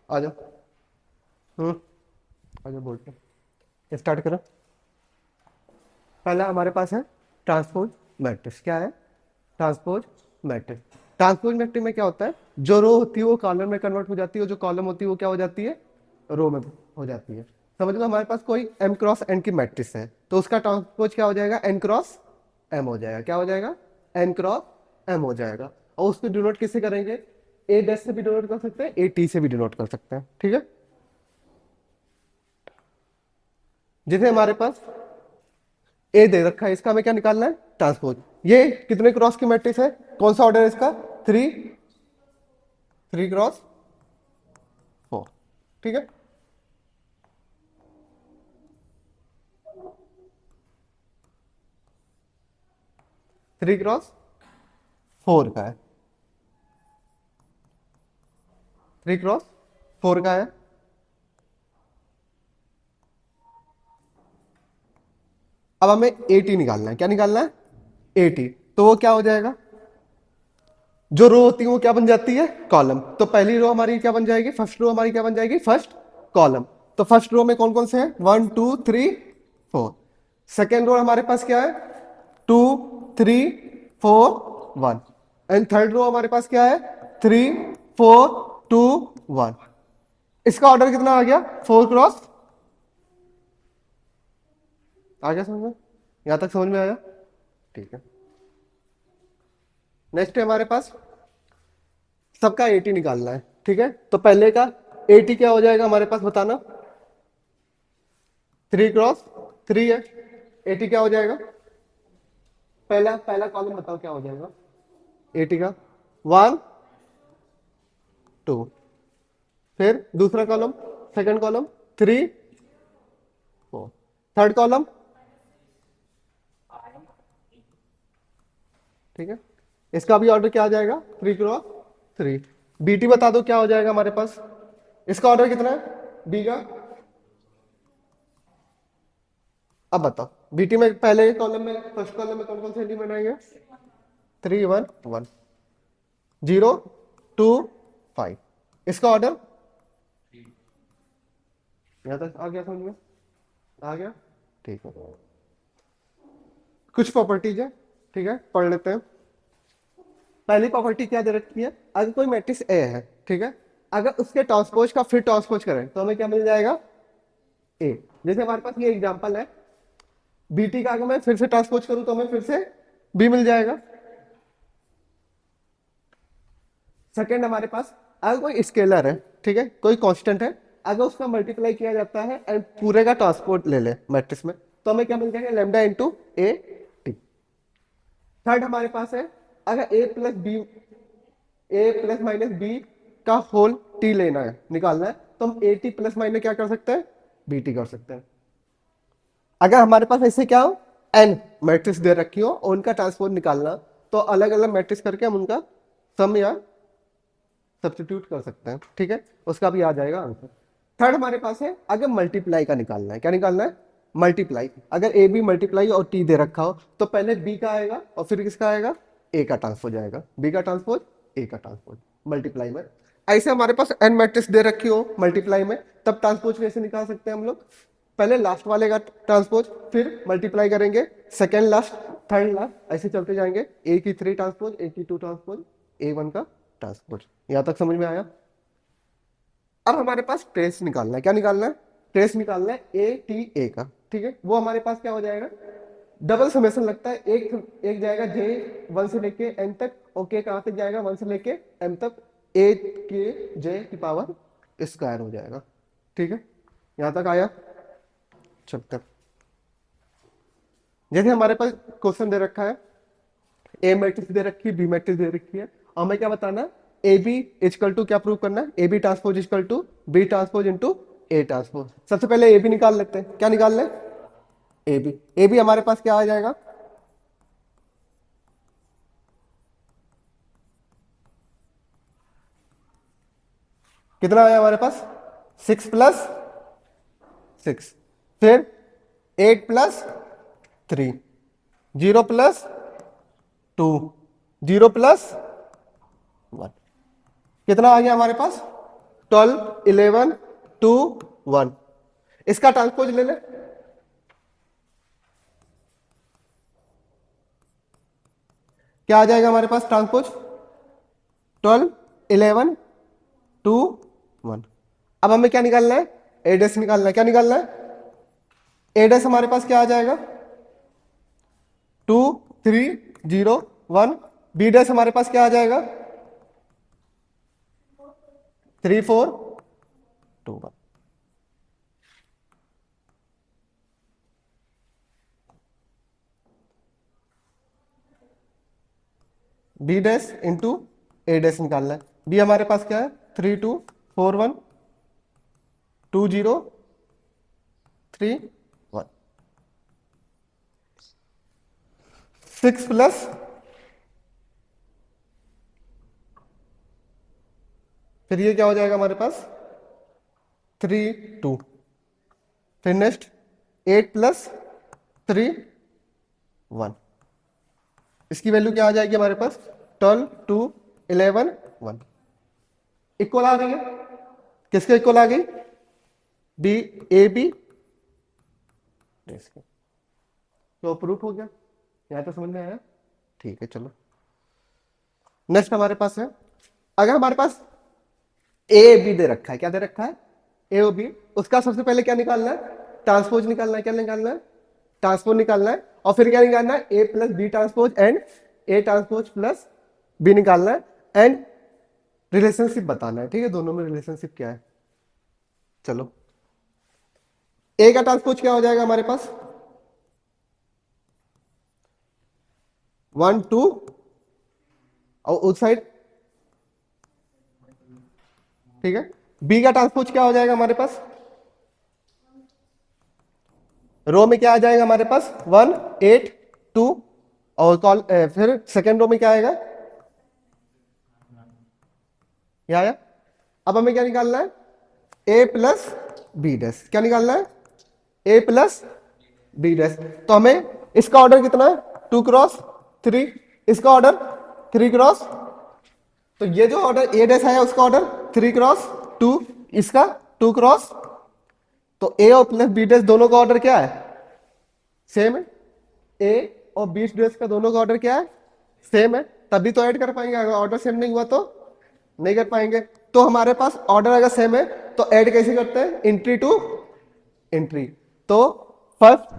आ जाओ। आ जाओ बोर्ड पे स्टार्ट करो। पहला हमारे पास है ट्रांसपोज मैट्रिक्स। क्या है? Transpose matrix. ट्रांसपोज मैट्रिक्स में क्या होता है, जो रो होती है वो कॉलम में कन्वर्ट हो जाती है, और जो कॉलम होती है वो क्या हो जाती है, रो में हो जाती है। समझ लो हमारे पास कोई एम क्रॉस एन की मैट्रिक्स है, तो उसका ट्रांसपोज क्या हो जाएगा, एन क्रॉस एम हो जाएगा। क्या हो जाएगा? एन क्रॉस एम हो जाएगा। और उसको डिनोट किससे करेंगे? ए डैश से भी डिनोट कर सकते हैं, ए टी से भी डिनोट कर सकते हैं। ठीक है। जैसे हमारे पास ए दे रखा है, इसका हमें क्या निकालना है, ट्रांसपोज। ये कितने क्रॉस की मैट्रिक्स है, कौन सा ऑर्डर है इसका, थ्री, 3x4। ठीक है। 3x4 का है, 3x4 का है। अब हमें एटी निकालना है। क्या निकालना है? एटी। तो वो क्या हो जाएगा, जो रो होती है वो क्या बन जाती है, कॉलम। तो पहली रो हमारी क्या बन जाएगी, फर्स्ट रो हमारी क्या बन जाएगी, फर्स्ट कॉलम। तो फर्स्ट रो में कौन कौन से हैं, 1 2 3 4। सेकेंड रो हमारे पास क्या है, 2 3 4 1। एंड थर्ड रो हमारे पास क्या है, 3 4 2 1। इसका ऑर्डर कितना आ गया, 4x। आ गया समझ में? यहां तक समझ में आया? ठीक है। नेक्स्ट है हमारे पास, सबका एटी निकालना है। ठीक है। तो पहले का एटी क्या हो जाएगा हमारे पास, बताना। 3x3 है। एटी क्या हो जाएगा, पहला पहला कॉलम बताओ क्या हो जाएगा एटी का, 1 2। फिर दूसरा column, second column, 3 4। Third column. ठीक है। इसका भी ऑर्डर क्या आ जाएगा, 3x3। बीटी बता दो क्या हो जाएगा हमारे पास, इसका ऑर्डर कितना है बी का। अब बताओ बीटी में पहले कॉलम में, फर्स्ट कॉलम में कौन कौन से एलिमेंट आएंगे, 3 1 1, 0 2 5। इसका ऑर्डर यहां तक आ गया समझ में? आ गया। ठीक है। कुछ प्रॉपर्टीज है, ठीक है, पढ़ लेते हैं। पहली प्रॉपर्टी क्या दे रखी है, अगर कोई मैट्रिक्स ए है, ठीक है, अगर उसके ट्रांसपोज का फिर ट्रांसपोज करें तो हमें क्या मिल जाएगा, ए। जैसे हमारे पास ये एग्जांपल है, बीटी का अगर मैं फिर से ट्रांसपोज करूं तो हमें फिर से बी मिल जाएगा। सेकेंड हमारे पास, अगर कोई स्केलर है, ठीक है, कोई कांस्टेंट है, अगर उसका मल्टीप्लाई किया जाता है एंड पूरे का ट्रांसपोज ले ले मैट्रिक्स में, तो हमें क्या मिल जाएगा, lambda into A T. Third हमारे पास है, अगर ए प्लस बी, ए प्लस माइनस बी का होल टी लेना है, निकालना है, तो हम ए टी प्लस माइनस क्या कर सकते हैं, बी टी कर सकते हैं। अगर हमारे पास ऐसे क्या हो, एन मैट्रिक्स दे रखी हो और उनका ट्रांसपोज निकालना, तो अलग अलग मैट्रिक्स करके हम उनका सम या सब्स्टिट्यूट कर सकते हैं। ठीक है। उसका भी आ जाएगा आंसर। थर्ड हमारे पास है, अगर मल्टीप्लाई का निकालना है, क्या निकालना है, मल्टीप्लाई। अगर ए बी मल्टीप्लाई और टी दे रखा हो, तो पहले बी का आएगा और फिर किसका आएगा, ए का ट्रांसपोज आएगा, बी का ट्रांसपोज, ए का ट्रांसपोज मल्टीप्लाई में। ऐसे हमारे पास एन मैट्रिक्स दे रखी हो मल्टीप्लाई में, तब ट्रांसपोज कैसे निकाल सकते हैं हम लोग, पहले लास्ट वाले का ट्रांसपोज, फिर मल्टीप्लाई करेंगे, सेकेंड लास्ट, थर्ड लास्ट, ऐसे चलते जाएंगे, ए की 3 ट्रांसपोज, ए की 2 ट्रांसपोज, A1 का ट्रांसपोज। यहां तक समझ में आया? अब हमारे पास ट्रेस निकालना है। क्या निकालना है, ट्रेस निकालना है ए टी ए का। ठीक है। वो हमारे पास क्या हो जाएगा, डबल समेशन लगता है, एक एक जाएगा जे 1 से लेके एन तक, ओके कहां तक जाएगा, 1 से लेके एम तक, ए के जे की पावर स्क्वायर हो जाएगा। ठीक है। यहां तक आया? चलते हैं। जैसे हमारे पास क्वेश्चन दे रखा है, ए मैट्रिक्स दे रखी है, बी मैट्रिक्स दे रखी है, और हमें क्या बताना, ए बी इजकल टू क्या प्रूव करना है, A B transpose is equal to B transpose into A transpose. सबसे पहले ए बी निकाल लेते हैं। क्या निकाल लें, ए बी। ए बी हमारे पास क्या आ जाएगा, कितना आया हमारे पास, 6 + 6, फिर 8 + 3, 0 + 2, 0 + 1। कितना आ गया हमारे पास, 12 11 2 1। इसका ट्रांसपोज ले ले। क्या आ जाएगा हमारे पास ट्रांसपोज? 12 11 2 1। अब हमें क्या निकालना है? एडेस निकालना है। क्या निकालना है? एडेस हमारे पास क्या आ जाएगा? 2 3 0 1। बी डेस हमारे पास क्या आ जाएगा? 3 4 2 1। बी डैश इंटू ए डैश निकालना है। बी हमारे पास क्या है? 3 2 4 1 2 0 3 1। 6 प्लस, फिर ये क्या हो जाएगा हमारे पास? 3 2। फिर नेक्स्ट 8 प्लस 3 1। इसकी वैल्यू क्या आ जाएगी हमारे पास? 12 2 11 1। इक्वल आ गई है। किसके इक्वल आ गई? B A B. तो प्रूफ हो गया। यहां तो समझ में आया? ठीक है, चलो नेक्स्ट हमारे पास है, अगर हमारे पास ए बी दे रखा है, क्या दे रखा है? ए और बी। उसका सबसे पहले क्या निकालना है? ट्रांसपोज निकालना है। क्या निकालना है? ट्रांसपोज निकालना है। और फिर क्या निकालना है? A plus B transpose and A transpose plus B निकालना है एंड रिलेशनशिप बताना है। ठीक है, दोनों में रिलेशनशिप क्या है। चलो, ए का ट्रांसपोज क्या हो जाएगा हमारे पास? 1 2, और उस साइड, ठीक है। बी का ट्रांसपोज क्या हो जाएगा हमारे पास? रो में क्या आ जाएगा हमारे पास? 1 8 2, और फिर सेकेंड रो में क्या आएगा? यह आया। अब हमें क्या निकालना है? A plus B dash. क्या निकालना है? A plus B dash. तो हमें इसका ऑर्डर कितना है? 2 क्रॉस 3। इसका ऑर्डर 3 क्रॉस, तो ये जो ऑर्डर ए डैश आया उसका ऑर्डर 3 क्रॉस 2, इसका 2 क्रॉस। तो ए और प्लस बी डैश दोनों का ऑर्डर क्या है? सेम है। ए और बी डैश का दोनों का ऑर्डर क्या है? सेम है। तभी तो ऐड कर पाएंगे। अगर ऑर्डर सेम नहीं हुआ तो नहीं कर पाएंगे। तो हमारे पास ऑर्डर अगर सेम है तो ऐड कैसे करते हैं? Entry to entry. तो first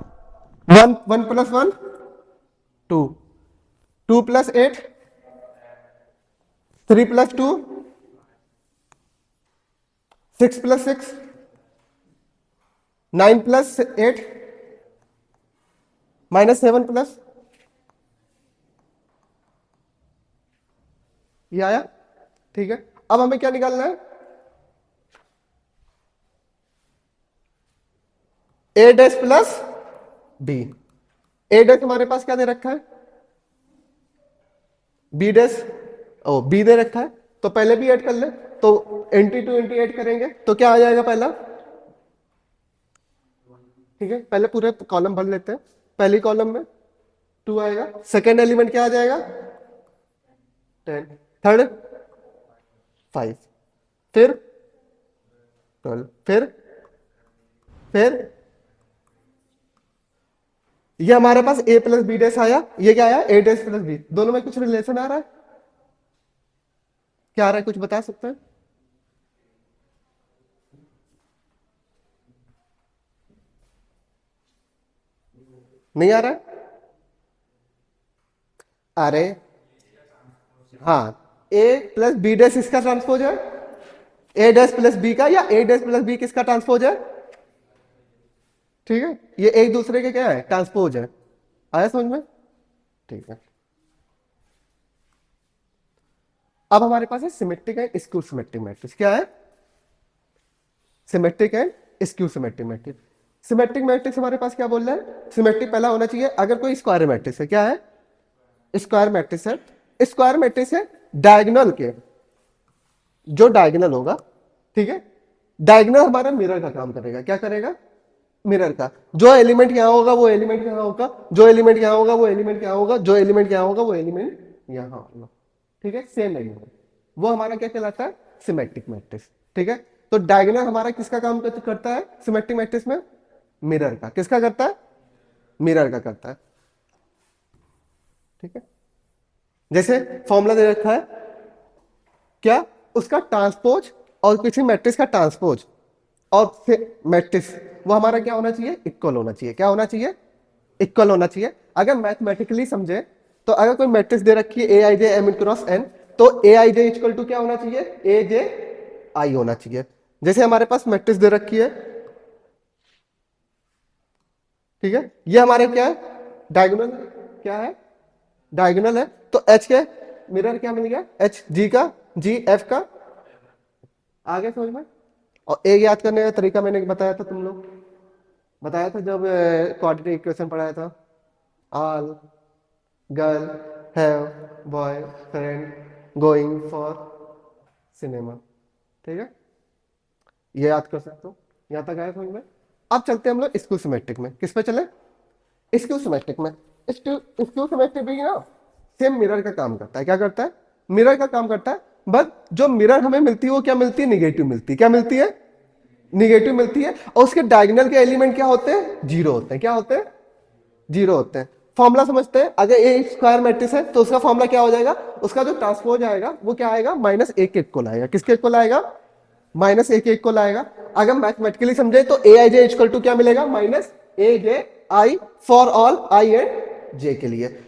1 1 plus 1 2, 2 plus 8 3 plus 2 6 plus 6 9 plus 8 minus 7 plus, ये आया। ठीक है, अब हमें क्या निकालना है? A dash plus B. A dash हमारे पास क्या दे रखा है? बी डैश, ओ बी दे रखा है, तो पहले भी ऐड कर ले। तो एंट्री टू एंट्री ऐड करेंगे तो क्या आ जाएगा पहला? ठीक है, पहले पूरे कॉलम भर लेते हैं। पहली कॉलम में 2 आएगा। सेकेंड एलिमेंट क्या आ जाएगा? 10। थर्ड 5, फिर 12, फिर ये हमारे पास a प्लस बी डैश आया। ये क्या आया? ए डैश प्लस बी। दोनों में कुछ रिलेशन आ रहा है? क्या आ रहा है, कुछ बता सकते हैं? नहीं आ रहा है? अरे हाँ, a प्लस बी डैश इसका ट्रांसपोज है, ए डैश प्लस बी का, या ए डैश प्लस बी किसका ट्रांसपोज है? ठीक है, ये एक दूसरे के क्या है? ट्रांसपोज है। आया समझ में? ठीक है। अब हमारे पास है symmetric and skew symmetric matrix. क्या है? Symmetric and skew symmetric matrix. Symmetric matrix हमारे पास क्या बोल रहा है? सिमेट्रिक पहला होना चाहिए अगर कोई स्क्वायर मैट्रिक्स है। क्या है? स्क्वायर मैट्रिक्स है। स्क्वायर मैट्रिक्स है डायगोनल के, जो डायगोनल होगा, ठीक है, डायगोनल हमारा मिरर का काम करेगा। क्या करेगा? मिरर का। जो एलिमेंट यहां होगा वो एलिमेंट यहां होगा, जो एलिमेंट यहां होगा वो एलिमेंट यहां होगा, जो एलिमेंट यहां होगा वो एलिमेंट यहां होगा। ठीक है, सेम एलिमेंट। वो हमारा क्या कहलाता है? Symmetric matrix. ठीक है। तो डायगोनल हमारा किसका काम करता है सिमेट्रिक मैट्रिक्स में? मिरर का। किसका करता है? मिरर का करता है। ठीक है, जैसे फॉर्मूला दे रखा है क्या, उसका ट्रांसपोज और किसी मैट्रिक्स का ट्रांसपोज और फिर मैट्रिक्स, वो हमारा क्या होना चाहिए? इक्वल होना चाहिए। क्या होना चाहिए? इक्वल होना चाहिए। अगर मैथमेटिकली समझे तो अगर कोई मैट्रिक्स दे रखी है ए I J M cross N, तो ए आई जे इक्वल टू क्या होना चाहिए? ए जे आई होना चाहिए। जैसे हमारे पास मैट्रिक्स दे रखी है, ठीक है, ये हमारे क्या है? डायगोनल। क्या है? डायगोनल है। तो एच के मिरर क्या मिल गया? एच जी का, जी एफ का। आगे समझ में? और ए याद करने का तरीका मैंने बताया था, तुम लोग बताया था जब क्वाड्रेटिक इक्वेशन पढ़ाया था। All girl have boy friend going for cinema. ठीक है, ये याद कर सकते हो। यहां तक आया समझ में? अब चलते हैं हम लोग स्क्यू सिमेट्रिक में। किस पे चले? स्क्यू सिमेट्रिक में। स्क्यू सिमेट्रिक भी ना सेम मिरर का काम करता है। क्या करता है? मिरर का काम करता है। बट जो मिरर हमें मिलती है वो क्या मिलती है? निगेटिव मिलती है। क्या मिलती है? निगेटिव मिलती है। और उसके डायगोनल के एलिमेंट क्या होते हैं? जीरो होते हैं। क्या होते हैं? जीरो होते हैं। फॉर्मूला समझते हैं। अगर ए स्क्वायर मैट्रिक्स है तो उसका फॉर्मूला क्या हो जाएगा? उसका जो ट्रांसपोज आएगा वो क्या आएगा? माइनस ए के इक्वल आएगा। किसके इक्वल आएगा? माइनस ए के इक्वल आएगा। अगर मैथमेटिकली समझे तो ए आई जे इक्वल टू क्या मिलेगा? Minus A J I for all I and J के लिए।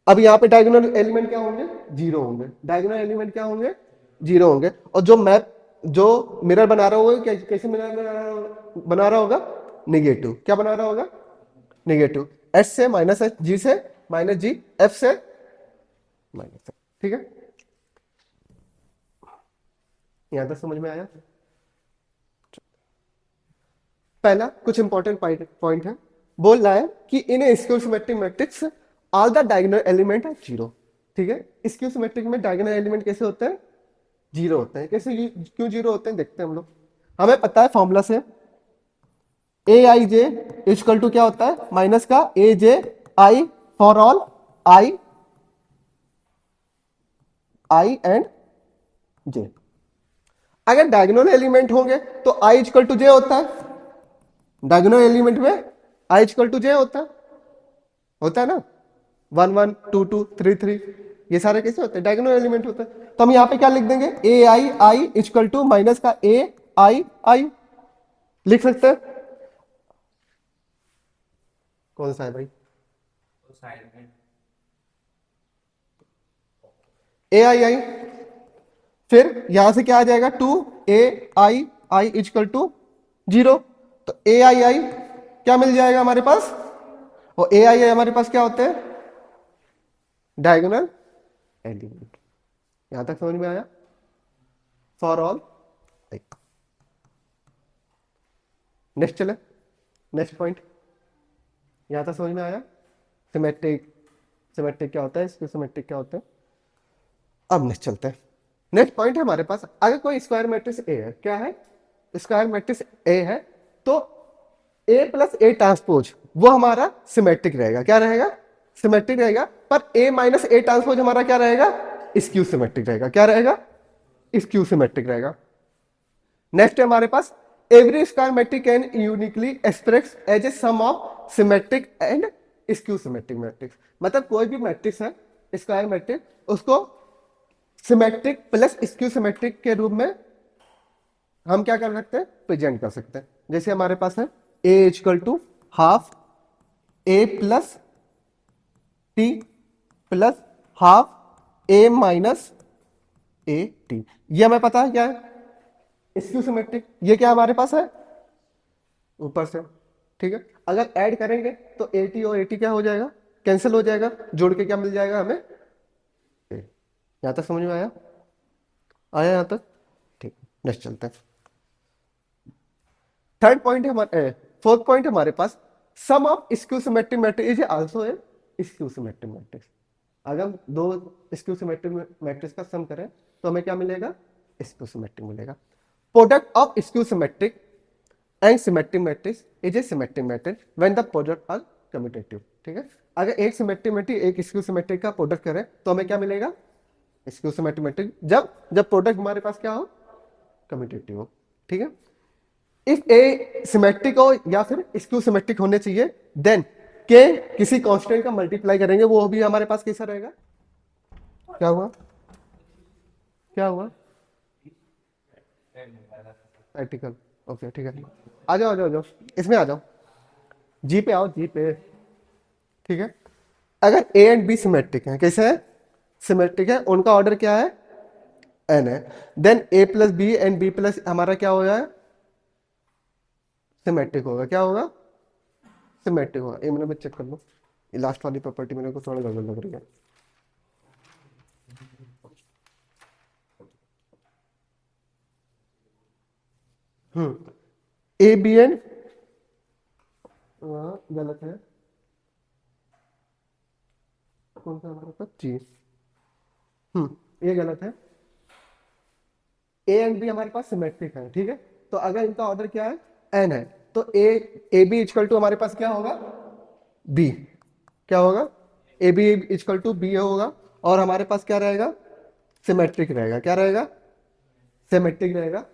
अब यहाँ पे डायगोनल एलिमेंट क्या होंगे? जीरो होंगे। डायगोनल एलिमेंट क्या होंगे? जीरो होंगे। और जो मैप जो मिरर बना रहा होगा कैसे मिरर बना रहा होगा? निगेटिव। क्या बना रहा होगा? निगेटिव। एच से माइनस एच, जी से माइनस जी, एफ से माइनस एफ। ठीक है, यहां तक समझ में आया? पहला कुछ इंपॉर्टेंट पॉइंट है, बोल रहा है कि in skew symmetric matrix all the diagonal element are zero. ठीक है, स्क्यू सिमेट्रिक में डायगोनल एलिमेंट कैसे होते हैं? जीरो होते हैं। कैसे क्यों जीरो होते हैं देखते हैं हम लोग। हमें पता है फॉर्मूला से ए आई जे इक्वल टू क्या होता है? माइनस का A J I for all I I and J. अगर डायगोनल एलिमेंट होंगे तो आई इक्वल टू जे होता है। डायगोनल एलिमेंट में आई इक्वल टू जे होता है ना। 1 1 2 2 3 3 ये सारे कैसे होते हैं? डायगोनल एलिमेंट होते हैं। तो हम यहां पे क्या लिख देंगे? ए आई आई इक्वल टू माइनस का ए आई आई लिख सकते हैं। कौन सा है भाई? ए आई आई। फिर यहां से क्या आ जाएगा? 2 ए आई इक्वल टू जीरो। तो ए आई क्या मिल जाएगा हमारे पास? और ए आई हमारे पास क्या होते हैं? Diagonal element. यहां तक समझ में आया? For all. नेक्स्ट चले, नेक्स्ट पॉइंट। यहां तक समझ में आया? सिमेट्रिक, सिमेट्रिक क्या होता है, इसके सिमेट्रिक क्या होते हैं। अब नेक्स्ट चलते हैं। नेक्स्ट पॉइंट है हमारे पास, अगर कोई स्क्वायर मैट्रिक्स ए है, क्या है? स्क्वायर मैट्रिक्स ए है, तो ए प्लस ए ट्रांसपोज वो हमारा सिमेट्रिक रहेगा। क्या रहेगा? सिमेट्रिक रहेगा। पर ए माइनस ए ट्रांसपोज हमारा क्या रहेगा? स्क्यू सिमेट्रिक रहेगा। क्या रहेगा? स्क्यू सिमेट्रिक रहेगा। नेक्स्ट है हमारे पास every square matrix can uniquely express as a sum of symmetric and skew symmetric matrix. मतलब कोई भी मैट्रिक्स है स्क्वायर मैट्रिक, उसको सिमेट्रिक प्लस स्क्यू सिमेट्रिक के रूप में हम क्या कर सकते हैं? प्रेजेंट कर सकते हैं। जैसे हमारे पास है A equal to half A plus T plus half A minus A T. ये हमें पता है क्या है? Skew symmetric. ये क्या हमारे पास है? ऊपर से। ठीक है, अगर ऐड करेंगे तो ए टी और ए टी क्या हो जाएगा? कैंसिल हो जाएगा। जोड़ के क्या मिल जाएगा हमें? यहां तक समझ में आया? आया यहां तक? ठीक, नेक्स्ट चलते हैं। थर्ड पॉइंट है हमारे, फोर्थ पॉइंट हमारे पास sum of skew symmetric matrix is also a skew symmetric matrix. अगर हम दो स्क्यू सिमेट्रिक मैट्रिक्स का सम करें तो हमें क्या मिलेगा? स्क्यू सिमेट्रिक मिलेगा। Product of skew symmetric and symmetric matrix is a symmetric matrix when the product are commutative. ठीक है, अगर एक सिमेट्रिक मैट्रिक एक स्क्यू सिमेट्रिक का प्रोडक्ट करें तो हमें क्या मिलेगा? Skew symmetric matrix. जब जब प्रोडक्ट हमारे पास क्या हो? कम्यूटेटिव हो, ठीक है। इफ ए सिमेट्रिक हो या फिर स्क्यू सिमेट्रिक होने चाहिए, देन के किसी कांस्टेंट का मल्टीप्लाई करेंगे, वो भी हमारे पास कैसा रहेगा, क्या हुआ, क्या हुआ, आर्टिकल, ओके ठीक है। आ जाओ आ जाओ आ जाओ, इसमें आ जाओ, जी पे आओ, जी पे, ठीक है। अगर ए एंड बी सिमेट्रिक है, कैसे है, सिमेट्रिक है, उनका ऑर्डर क्या है, एन है, then A plus B and B plus हमारा क्या हो जाए, सिमेट्रिक होगा, क्या होगा, सिमेट्रिक होगा। एक मिनट में चेक कर लो, ये लास्ट वाली प्रॉपर्टी मेरे को थोड़ा गड़बड़ लग रही है। ए बी एंड गलत है, कौन सा हमारे पास जी, ये गलत है, ए एंड बी हमारे पास सिमेट्रिक है, ठीक है। तो अगर इनका ऑर्डर क्या है, एन है, तो ए बी इक्वल टू हमारे पास क्या होगा, बी, क्या होगा, A B equal to B होगा, और हमारे पास क्या रहेगा, सिमेट्रिक रहेगा, क्या रहेगा, सिमेट्रिक रहेगा।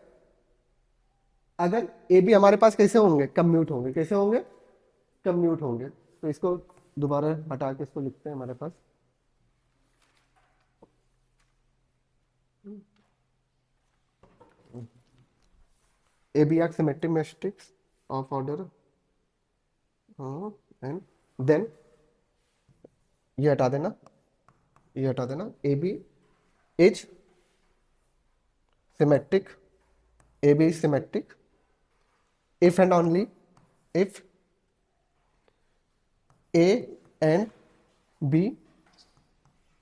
अगर ए बी हमारे पास कैसे होंगे, कम्यूट होंगे, कैसे होंगे, कम्यूट होंगे। तो इसको दोबारा हटा के इसको लिखते हैं हमारे पास, A B are symmetric matrix of order, and then ये हटा देना, ये हटा देना, A B is symmetric, A B is symmetric if and only if A and B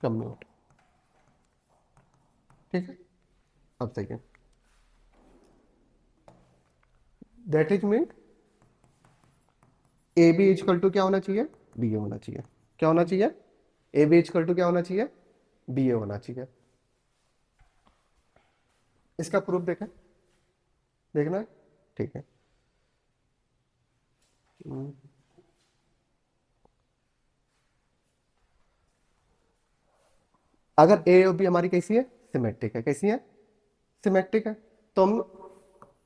commute, ठीक है। अब second, that is mean A B equal to क्या होना चाहिए, बी ए होना चाहिए, क्या होना चाहिए, ए बी इक्वल टू क्या होना चाहिए, बी ए होना चाहिए। इसका प्रूफ देखें, देखना है, ठीक है। अगर ए और बी हमारी कैसी है, सिमेट्रिक है, कैसी है, सिमेट्रिक है, तो हम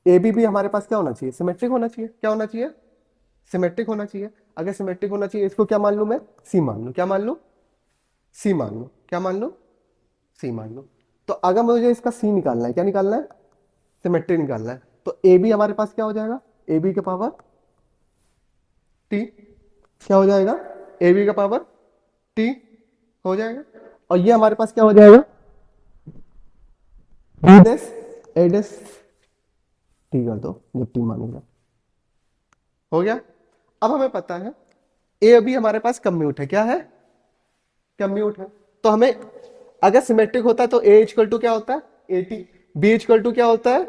ए बी भी हमारे पास क्या होना चाहिए, सिमेट्रिक होना चाहिए, क्या होना चाहिए, सिमेट्रिक होना चाहिए। अगर सिमेट्रिक होना चाहिए, इसको क्या मान लूं मैं, सी मान लूं, क्या मान लूं, सी मान लूं, क्या मान लूं, सी मान लूं। तो अगर मुझे इसका सी निकालना है, क्या निकालना है, सिमेट्रिक निकालना है, तो ए बी हमारे पास क्या हो जाएगा, ए बी के पावर टी, क्या हो जाएगा, ए बी का पावर टी हो जाएगा, और ये हमारे पास क्या हो जाएगा, ए डेस टी कर दो, जब टी मानेगा, हो गया। अब हमें पता है ए अभी हमारे पास कम्यूट है, क्या है, कम्यूट है। तो हमें अगर सिमेट्रिक होता है तो ए इक्वल टू क्या होता है, A T, B equal to क्या होता है,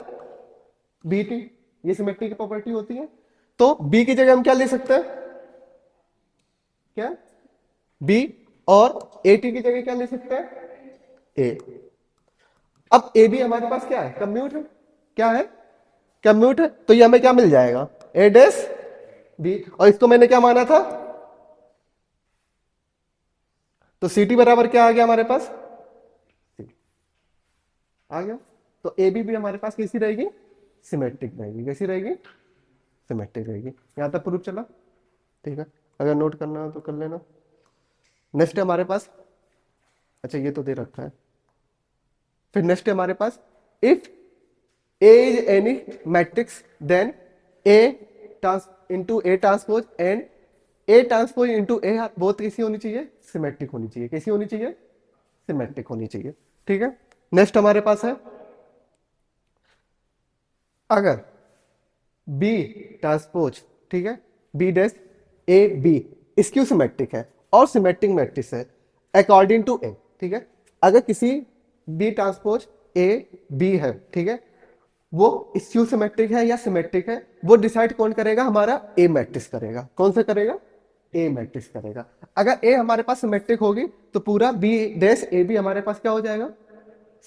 बी टी, ये सिमेट्रिक की प्रॉपर्टी होती है। तो बी की जगह हम क्या ले सकते हैं, क्या, बी, और ए टी की जगह क्या ले सकते हैं, ए। अब ए बी हमारे पास क्या है, कम्यूट है, क्या है, कम्यूट है, तो ये हमें क्या मिल जाएगा, ए डेस बी, और इसको मैंने क्या माना था, तो सी टी बराबर क्या आ गया हमारे पास, आ गया। तो ए बी भी हमारे पास कैसी रहेगी, सिमेट्रिक रहेगी, कैसी रहेगी, सिमेट्रिक रहेगी। यहां तक प्रूफ चला, ठीक है। अगर नोट करना हो तो कर लेना। नेक्स्ट है हमारे पास, अच्छा ये तो दे रखा है, फिर नेक्स्ट है हमारे पास, if A is any matrix then A trans into A transpose and A transpose into A both कैसी होनी चाहिए, सिमेट्रिक होनी चाहिए, कैसी होनी चाहिए, सिमेट्रिक होनी चाहिए, ठीक है। नेक्स्ट हमारे पास है, अगर बी ट्रांसपोज, ठीक है, B dash A B is skew symmetric है और सिमेट्रिक मैट्रिक्स है अकॉर्डिंग टू ए, ठीक है। अगर किसी बी ट्रांसपोज ए बी है, ठीक है, वो स्क्यू सिमेट्रिक है या सिमेट्रिक है, वो डिसाइड कौन करेगा, हमारा ए मैट्रिक्स करेगा, कौन सा करेगा, ए मैट्रिक्स करेगा। अगर ए हमारे पास सिमेट्रिक होगी तो पूरा बी डैश ए बी हमारे पास क्या हो जाएगा,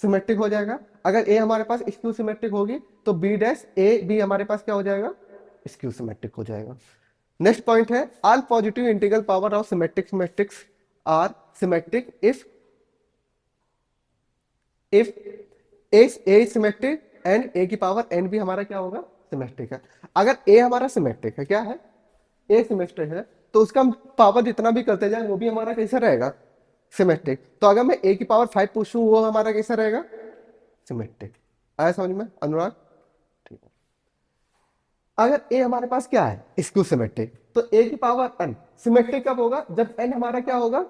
सिमेट्रिक हो जाएगा। अगर ए हमारे पास स्क्यू सिमेट्रिक होगी तो बी डैश ए बी हमारे पास क्या हो जाएगा, स्क्यू सिमेट्रिक हो जाएगा। नेक्स्ट पॉइंट है, all positive integral power of symmetric matrix are symmetric if A is symmetric and A की पावर एन भी हमारा क्या होगा, सिमेट्रिक है। अगर ए हमारा सिमेट्रिक है, क्या है, ए सिमेट्रिक है, तो उसका हम पावर जितना भी करते जाए वो भी हमारा कैसा रहेगा, सिमेट्रिक। तो अगर मैं ए की पावर 5 पूछूं वो हमारा कैसा रहेगा, सिमेट्रिक। आया समझ में अनुराग? ठीक है। अगर ए हमारे पास क्या है, स्क्यू सिमेट्रिक, तो ए की पावर एन सिमेट्रिक कब होगा, जब एन हमारा क्या होगा,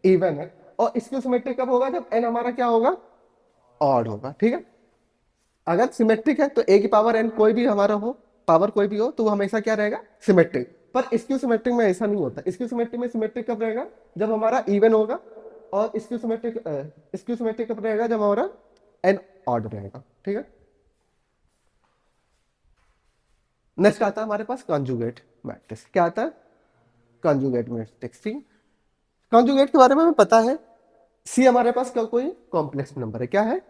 इवन है। और स्क्यू सिमेट्रिक कब होगा, जब एन हमारा क्या होगा, ऑड होगा। ठीक है। अगर सिमेट्रिक है तो ए की पावर एन कोई भी हमारा हो, पावर कोई भी हो, तो वो हमेशा क्या रहेगा, सिमेट्रिक। पर स्क्यू सिमेट्रिक में ऐसा नहीं होता। स्क्यू सिमेट्रिक में सिमेट्रिक कब रहेगा, जब हमारा इवन होगा। और स्क्यू सिमेट्रिक कब रहेगा, जब हमारा एन ऑड रहेगा। ठीक है। नेक्स्ट आता है हमारे पास कॉन्जुगेट मैट्रिक्स। क्या आता है, कॉन्जुगेट मैट्रिक्स। ठीक। कॉन्जुगेट के बारे में हमें पता है, सी हमारे पास कोई कॉम्प्लेक्स नंबर है। क्या है,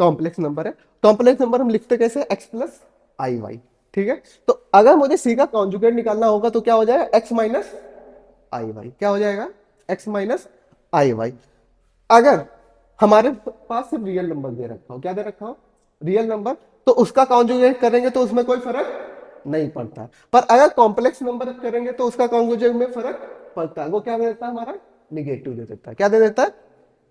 कॉम्प्लेक्स नंबर है। कॉम्प्लेक्स नंबर हम लिखते कैसे, एक्स प्लस आई वाई। ठीक है। तो अगर मुझे सी का कॉन्जुगेट निकालना होगा तो क्या हो जाएगा, एक्स माइनस आई वाई। क्या हो जाएगा, एक्स माइनस आई वाई। अगर हमारे पास सिर्फ रियल नंबर दे रखा हो, क्या दे रखा हो, रियल नंबर, तो उसका कॉन्जुगेट करेंगे तो उसमें कोई फर्क नहीं पड़ता। पर अगर कॉम्प्लेक्स नंबर करेंगे तो उसका कॉन्जुगेट में फर्क पड़ता है। वो क्या दे देता है, हमारा निगेटिव दे देता है। क्या दे देता है,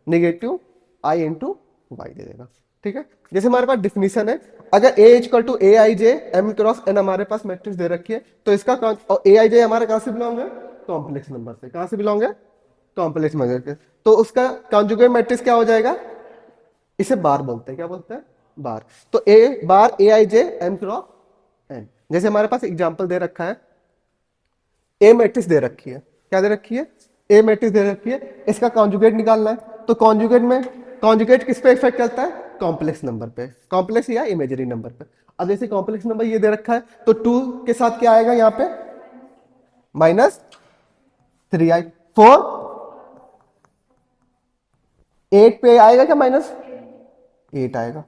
निगेटिव आई इंटू वाई दे देगा। ठीक है। जैसे हमारे पास डिफिनीशन है, अगर A equal to A I J M cross N हमारे पास मैट्रिक्स दे रखी है, तो इसका और ए आई जे हमारे कहां से बिलोंग है, कॉम्प्लेक्स नंबर से। कहां से बिलोंग है, कॉम्प्लेक्स नंबर से। तो उसका कॉन्जुगेट मैट्रिक्स क्या हो जाएगा, इसे बार बोलते हैं। क्या बोलते हैं, बार। तो ए बार ए I J M cross N. जैसे हमारे पास एग्जांपल दे रखा है, ए मैट्रिक्स दे रखी है। क्या दे रखी है, ए मैट्रिक्स दे रखी है, इसका कॉन्जुगेट निकालना है। तो कॉन्जुगेट में कॉन्जुगेट किस पे इफेक्ट करता है, कॉम्प्लेक्स नंबर पे, कॉम्प्लेक्स या इमेजरी नंबर पे। अब जैसे कॉम्प्लेक्स नंबर ये दे रखा है, तो 2 के साथ क्या आएगा यहाँ पे, माइनस 3i। 4 8 पे आएगा क्या, माइनस 8 आएगा।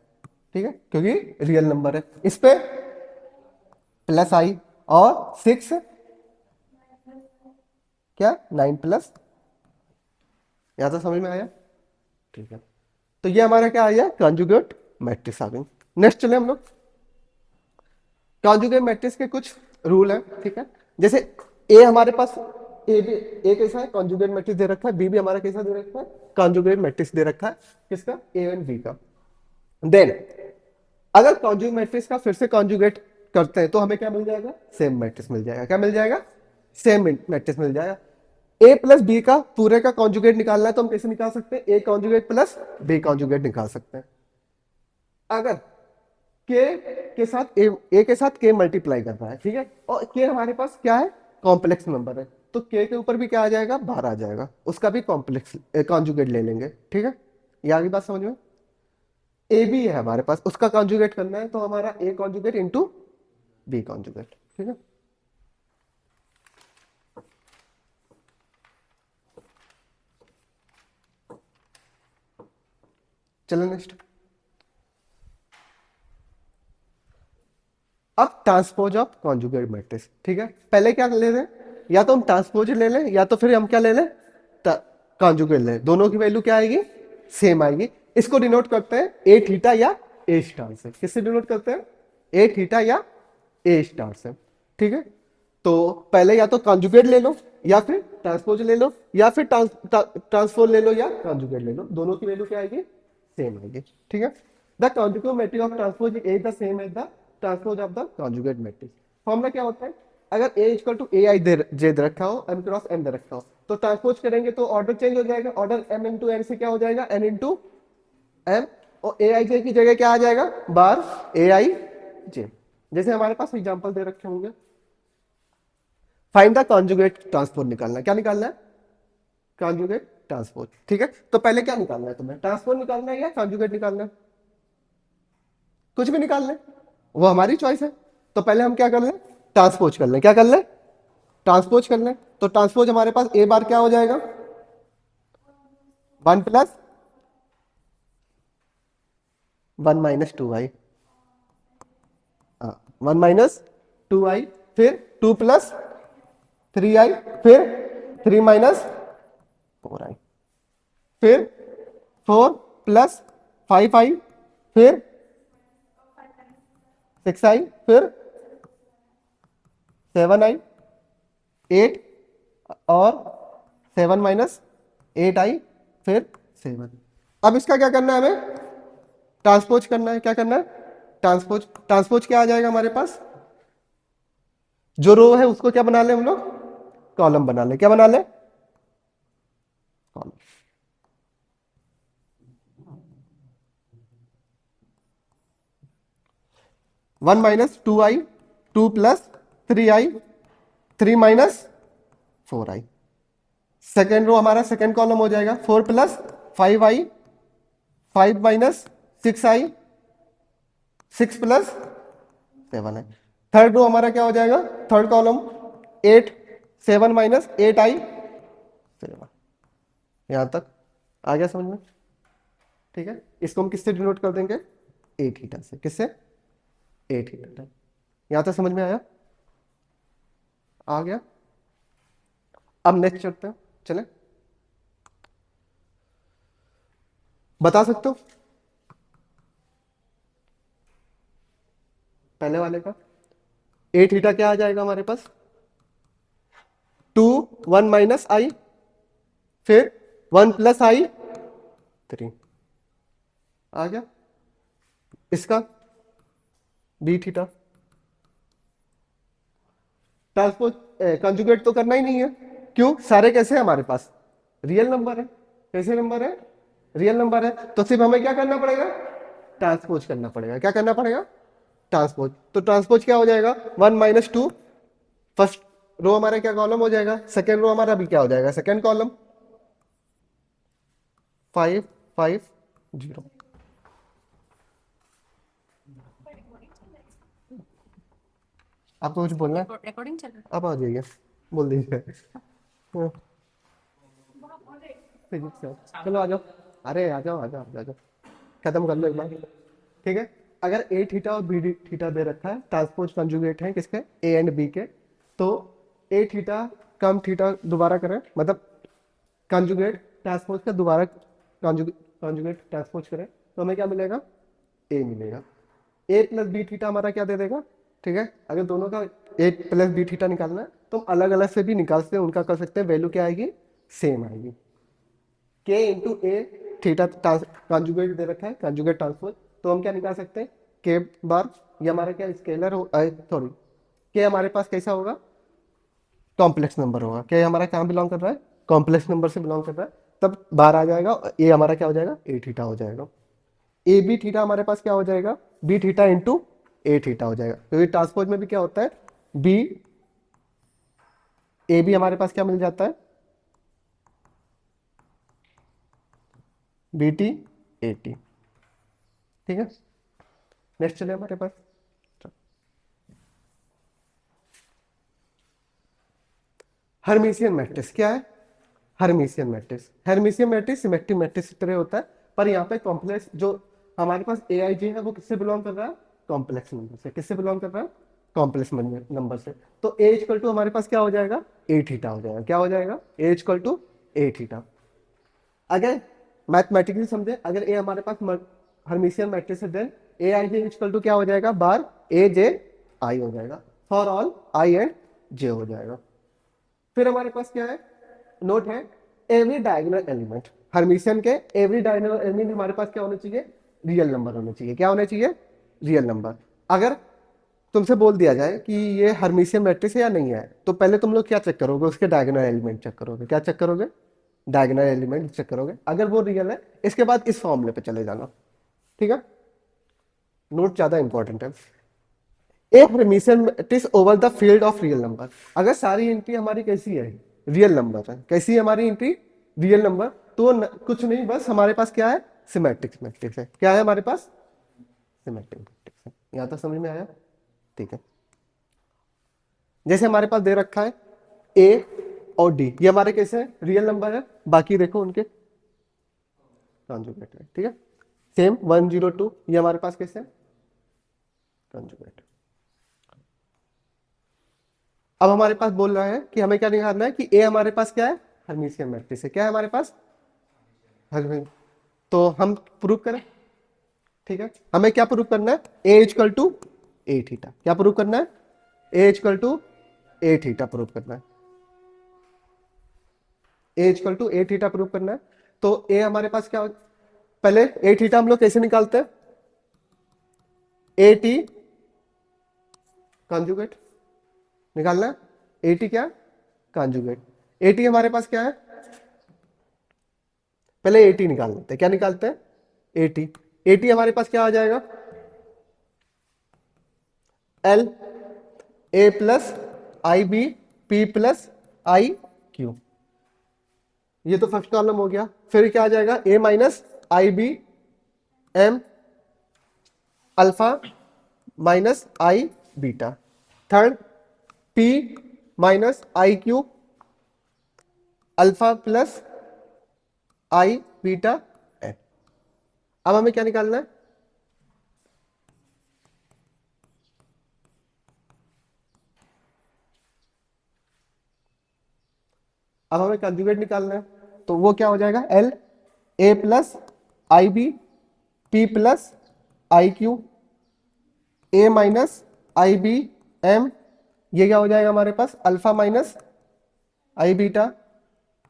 ठीक है, क्योंकि रियल नंबर है। इस पे प्लस आई, और 6 क्या, 9 प्लस। यहां तो समझ में आया? ठीक है। तो ये हमारा क्या आया, कॉन्जुगेट मैट्रिक्स आ गई। नेक्स्ट चले हम लोग, कॉन्जुगेट मैट्रिक्स के कुछ रूल है। ठीक है। जैसे ए हमारे पास, ए भी, ए कैसा है, कॉन्जुगेट मैट्रिक्स दे रखा है। बी भी हमारा कैसा दे रखा है, कॉन्जुगेट मैट्रिक्स दे रखा है। किसका, ए एंड बी का। देन अगर कॉन्जुगेट मैट्रिक्स का फिर से कॉन्जुगेट करते हैं तो हमें क्या मिल जाएगा, सेम मैट्रिक्स मिल जाएगा। क्या मिल जाएगा, सेम मैट्रिक्स मिल जाएगा। ए प्लस बी का पूरे का कॉन्जुगेट निकालना है तो हम कैसे निकाल सकते हैं, A conjugate plus B conjugate निकाल सकते हैं। अगर के साथ ए के साथ के मल्टीप्लाई कर रहा है, ठीक है, और के हमारे पास क्या है, कॉम्प्लेक्स नंबर है, तो के ऊपर भी क्या आ जाएगा, बाहर आ जाएगा, उसका भी कॉम्प्लेक्स कॉन्जुगेट ले लेंगे। ठीक है, ये आगे बात समझ में। ए भी है हमारे पास, उसका कॉन्जुगेट करना है तो हमारा A conjugate into B conjugate. ठीक है। चलो नेक्स्ट। अब ट्रांसपोज ऑफ कॉन्जुगेट मैट्रिक्स। ठीक है, पहले क्या ले लें, या तो हम ट्रांसपोज ले लें या तो फिर हम क्या ले लें, कॉन्जुगेट ले लें। दोनों की वैल्यू क्या आएगी, सेम आएगी। इसको डिनोट करते हैं ए थीटा या ए स्टार से। किससे डिनोट करते हैं, ए थीटा या ए स्टार से। ठीक है, तो पहले या तो कॉन्जुगेट ले लो या फिर ट्रांसपोज ले लो या फिर ट्रांसपोज ले लो या कॉन्जुगेट ले लो। दोनों की वैल्यू क्या आएगी, सेम आएगी। ठीक है, the conjugate matrix of transpose is the same as the transpose of the conjugate matrix. Formula क्या होता है, अगर a equal to A I J दे रखा हो, m क्रॉस m दे रखा हो, तो ट्रांसपोज करेंगे तो ऑर्डर चेंज हो जाएगा। ऑर्डर m इंटू n से क्या हो जाएगा, n इंटू m, और ए आई जे की जगह क्या आ जाएगा, बार ए आई जे। जैसे हमारे पास एग्जांपल दे रखे होंगे, फाइंड द कॉन्जुगेट ट्रांसपोज निकालना है। क्या निकालना है, कॉन्जुगेट ट्रांसपोज। ठीक है, तो पहले क्या निकालना है तुम्हें, ट्रांसपोज निकालना है या कॉन्जुगेट निकालना है, कुछ भी निकाल लें, वो हमारी चॉइस है। तो पहले हम क्या कर लें, ट्रांसपोज कर लें। क्या कर लें, ट्रांसपोज कर लें। तो ट्रांसपोज हमारे पास ए बार क्या हो जाएगा, 1 plus 1 minus 2i, 1 minus 2i, फिर 2 प्लस 3i, फिर 3 माइनस 4i, फिर 4 प्लस 5i, फिर 6 आई, फिर 7 आई, 8 और 7 माइनस 8 आई, फिर 7। अब इसका क्या करना है हमें? ट्रांसपोज करना है। क्या करना है? ट्रांसपोज। ट्रांसपोज क्या आ जाएगा हमारे पास? जो रो है उसको क्या बना ले हम लोग? कॉलम बना ले। क्या बना ले? कॉलम। वन माइनस टू आई, टू प्लस थ्री आई, थ्री माइनस फोर आई। सेकेंड रो हमारा सेकेंड कॉलम हो जाएगा, 4 प्लस 5 आई, 5 माइनस 6 आई, 6 प्लस 7 आई। थर्ड रो हमारा क्या हो जाएगा? थर्ड कॉलम 8, 7 माइनस 8 आई, 7। यहां तक आ गया समझ में? ठीक है, इसको हम किससे डिनोट कर देंगे? ए थीटा से। किससे? ए थीटा। यहां तक समझ में आया? आ गया? अब नेक्स्ट चलते हैं। चले, बता सकते हो पहले वाले का? ए थीटा क्या आ जाएगा हमारे पास? 2, 1 माइनस आई, फिर 1 प्लस आई, 3। आ गया? इसका डी थीटा। ट्रांसपोज कंजुगेट तो करना ही नहीं है। क्यों? सारे कैसे हैं हमारे पास? रियल नंबर है। कैसे नंबर है? रियल नंबर है। तो सिर्फ हमें क्या करना पड़ेगा? ट्रांसपोज करना पड़ेगा। क्या करना पड़ेगा? ट्रांसपोज। तो ट्रांसपोज क्या हो जाएगा? 1 माइनस टू, फर्स्ट रो हमारा क्या कॉलम हो जाएगा? सेकेंड रो हमारा अभी क्या हो जाएगा? Second column 5 5 0। आपको कुछ बोलना है? रिकॉर्डिंग चल रहा आप आ जाइए, बोल दीजिए। हाँ, फिजिक्स है। चलो आ जाओ। अरे आ जाओ आ जाओ आ जाओ, खत्म कर लो एक बार। ठीक है, अगर ए थीटा और बी थीटा दे रखा है, ट्रांसपोज कंजुगेट है किसके? ए एंड बी के। तो ए थीटा कम थीटा दोबारा करें, मतलब कंजुगेट ट्रांसपोज का दोबारा कंजुगेट ट्रांसपोज करें, तो हमें क्या मिलेगा? ए मिलेगा। ए प्लस बी थीटा हमारा क्या दे देगा? ठीक है, अगर दोनों का ए प्लस बी थीटा निकालना है तो हम अलग अलग से भी निकाल सकते हैं, उनका कर सकते हैं, वैल्यू क्या आएगी? सेम आएगी। के इंटू ए थीटा कंजुगेट दे रखा है, कंजुगेट ट्रांसपोज, तो हम क्या निकाल सकते हैं? के बार, ये हमारा क्या स्केलर हो, सॉरी, के हमारे पास कैसा होगा? कॉम्प्लेक्स नंबर होगा। के हमारा कहाँ बिलोंग कर रहा है? कॉम्प्लेक्स नंबर से बिलोंग कर रहा है, तब बार आ जाएगा। ए हमारा क्या हो जाएगा? ए थीटा हो जाएगा। ए बी थीटा हमारे पास क्या हो जाएगा? बी थीटा इंटू ए थीटा हो जाएगा, क्योंकि ट्रांसपोज में भी क्या होता है? बी ए बी हमारे पास क्या मिल जाता है? B T A T. ठीक है, नेक्स्ट चले हमारे पास। हर्मिशियन मैट्रिक्स क्या है? Hermitian matrix, Hermitian matrix symmetric matrix की तरह होता है, पर यहाँ पे कॉम्प्लेक्स जो हमारे पास ए आई जी है वो किससे बिलोंग कर रहा है? कॉम्प्लेक्स नंबर से। किससे बिलोंग कर रहा है? कॉम्प्लेक्स नंबर से। तो ए इक्वल टू हमारे पास क्या हो जाएगा? ए थीटा हो जाएगा। क्या हो जाएगा? A equal to A theta. अगर मैथमेटिकली समझे, अगर ए हमारे पास हर्मिशियन मैट्रिक्स है, then A I J equal to क्या हो जाएगा? बार ए जे आई हो जाएगा, for all I and J हो जाएगा। फिर हमारे पास क्या है? नोट है, एवरी डायगोनल एलिमेंट, हर्मिशियन के एवरी डायगोनल एलिमेंट हमारे पास क्या होने चाहिए? रियल नंबर होने चाहिए। क्या होने चाहिए? Real number. अगर तुमसे बोल दिया जाए कि ये हर्मिशियन मैट्रिक्स है या नहीं है, तो पहले तुम लोग क्या चेक करोगे? उसके डायगोनल एलिमेंट चेक करोगे। क्या चेक करोगे? डायगोनल एलिमेंट चेक करोगे। अगर वो रियल है, इसके बाद इस फॉर्मूले पे चले जाना। ठीक है, नोट ज्यादा इंपॉर्टेंट है। A hermitian matrix over the field of real number. अगर सारी एंट्री हमारी कैसी है? रियल नंबर है। कैसी है हमारी एंट्री? Real number. तो कुछ नहीं, बस हमारे पास क्या है? सिमेट्रिक मैट्रिक्स है। क्या है हमारे पास? सिमेट्रिक मैट्रिक्स है। यहां तक समझ में आया? ठीक है, जैसे हमारे पास दे रखा है ए और डी, ये हमारे कैसे है? रियल नंबर है। बाकी देखो उनके कॉन्जुगेट है। ठीक है, सेम 102 ये हमारे पास कैसे है? कॉन्जुगेट। अब हमारे पास बोल रहा है कि हमें क्या निकालना है कि ए हमारे पास क्या है? हर्मिशियन मैट्रिक्स है। क्या है हमारे पास? हर्मिशियन। तो हम प्रूव करें। ठीक है, हमें क्या प्रूव करना है? A equal to A theta. क्या प्रूव करना है? A equal to A theta prove करना है। A equal to A theta prove करना है। तो ए हमारे पास क्या हो, पहले ए थीटा हम लोग कैसे निकालते हैं? ए टी कॉन्जुगेट निकालना है। ए टी क्या? कॉन्जुगेट। ए टी हमारे पास क्या है? पहले ए टी निकाल लेते हैं। क्या निकालते हैं? A T. ए टी हमारे पास क्या आ जाएगा? L A plus I B P plus I Q. ये तो फर्स्ट कॉलम हो गया। फिर क्या आ जाएगा? A minus I B M alpha minus I beta. Third P minus I Q alpha plus I beta N. अब हमें क्या निकालना है? अब हमें कंजुगेट निकालना है। तो वो क्या हो जाएगा? L A plus I B P plus I Q A minus I B M. ये क्या हो जाएगा हमारे पास? Alpha minus I beta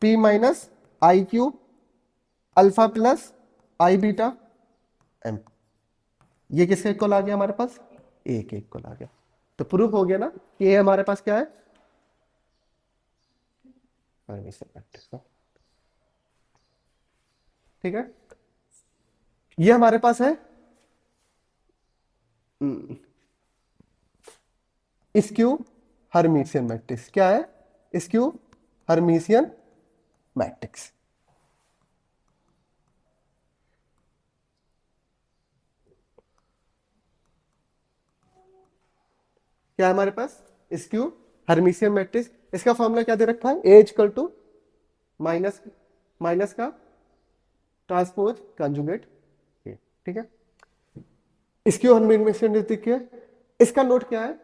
P minus I Q alpha plus I beta M. ये किसके इक्वल आ गया हमारे पास? ए के इक्वल आ गया। तो प्रूफ हो गया ना कि ए हमारे पास क्या है? ठीक है, ये हमारे पास है स्क्यू हर्मिशियन मैट्रिक्स। क्या है? Skew hermitian matrix. क्या है हमारे पास? Skew hermitian matrix. इसका फॉर्मूला क्या दे रखा है? A equal to minus minus का ट्रांसपोज कंजुगेट। ठीक है, स्क्यू हर्मिशियन मैट्रिक्स है। इसका नोट क्या है?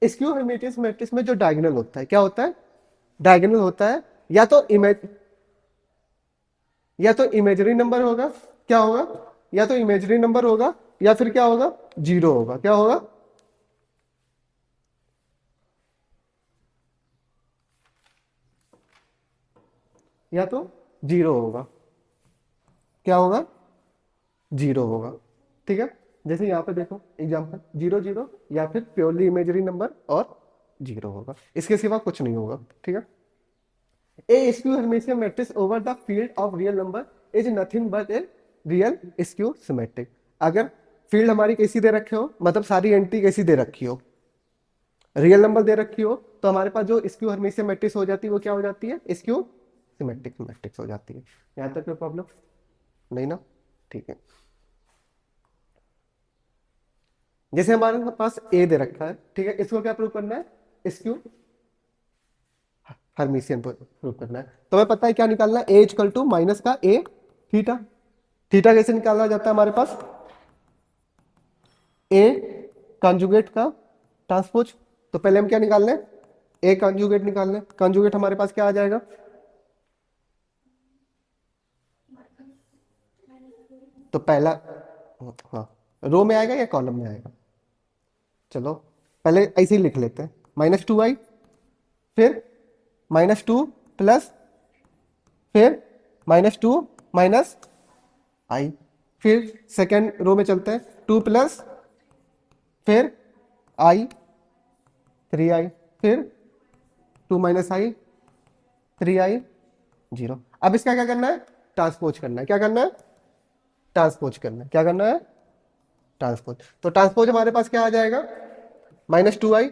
स्क्यू हर्मिशियन मैट्रिक्स में जो डायगोनल होता है, क्या होता है? डायगोनल होता है या तो इमेजरी नंबर होगा। क्या होगा? या तो इमेजरी नंबर होगा या फिर क्या होगा? जीरो होगा। क्या होगा? या तो जीरो होगा। क्या होगा? जीरो होगा। ठीक है, जैसे यहां पे देखो एग्जांपल 0 0 या फिर प्योरली इमेजरी नंबर और जीरो होगा, इसके सिवा कुछ नहीं होगा। ठीक है, a skew hermitian matrix over the field of real number is nothing but a real skew symmetric. अगर फील्ड हमारी कैसी दे रखे हो, मतलब सारी एंट्री कैसी दे रखी हो, रियल नंबर दे रखी हो, तो हमारे पास जो स्क्यू हर्मिशियन मैट्रिक्स हो जाती है वो क्या हो जाती है? स्क्यू सिमेट्रिक मैट्रिक्स हो जाती है। यहां तक कोई प्रॉब्लम नहीं ना? ठीक है, जैसे हमारे पास ए दे रखा है, ठीक है, इसको क्या प्रूव करना है? स्क्यू हर्मिशियन प्रूव करना है। तो हमें पता है क्या निकालना है? ए इक्वल टू माइनस का ए थीटा। थीटा कैसे निकाला जाता है हमारे पास? ए कॉन्जुगेट का ट्रांसपोज। तो पहले हम क्या निकाल लें? ए कॉन्जुगेट निकाल लें। कॉन्जुगेट हमारे पास क्या आ जाएगा? तो पहला, हाँ, रो में आएगा या कॉलम में आएगा? चलो पहले ऐसे ही लिख लेते हैं। -2i, फिर -2 प्लस, फिर -2 माइनस आई, फिर सेकेंड रो में चलते हैं। 2 प्लस, फिर आई 3i, फिर 2 माइनस आई 3i 0। अब इसका क्या करना है? ट्रांसपोज करना है। क्या करना है? ट्रांसपोज करना है। क्या करना है? ट्रांसपोज। तो ट्रांसपोज हमारे पास क्या आ जाएगा? -2i।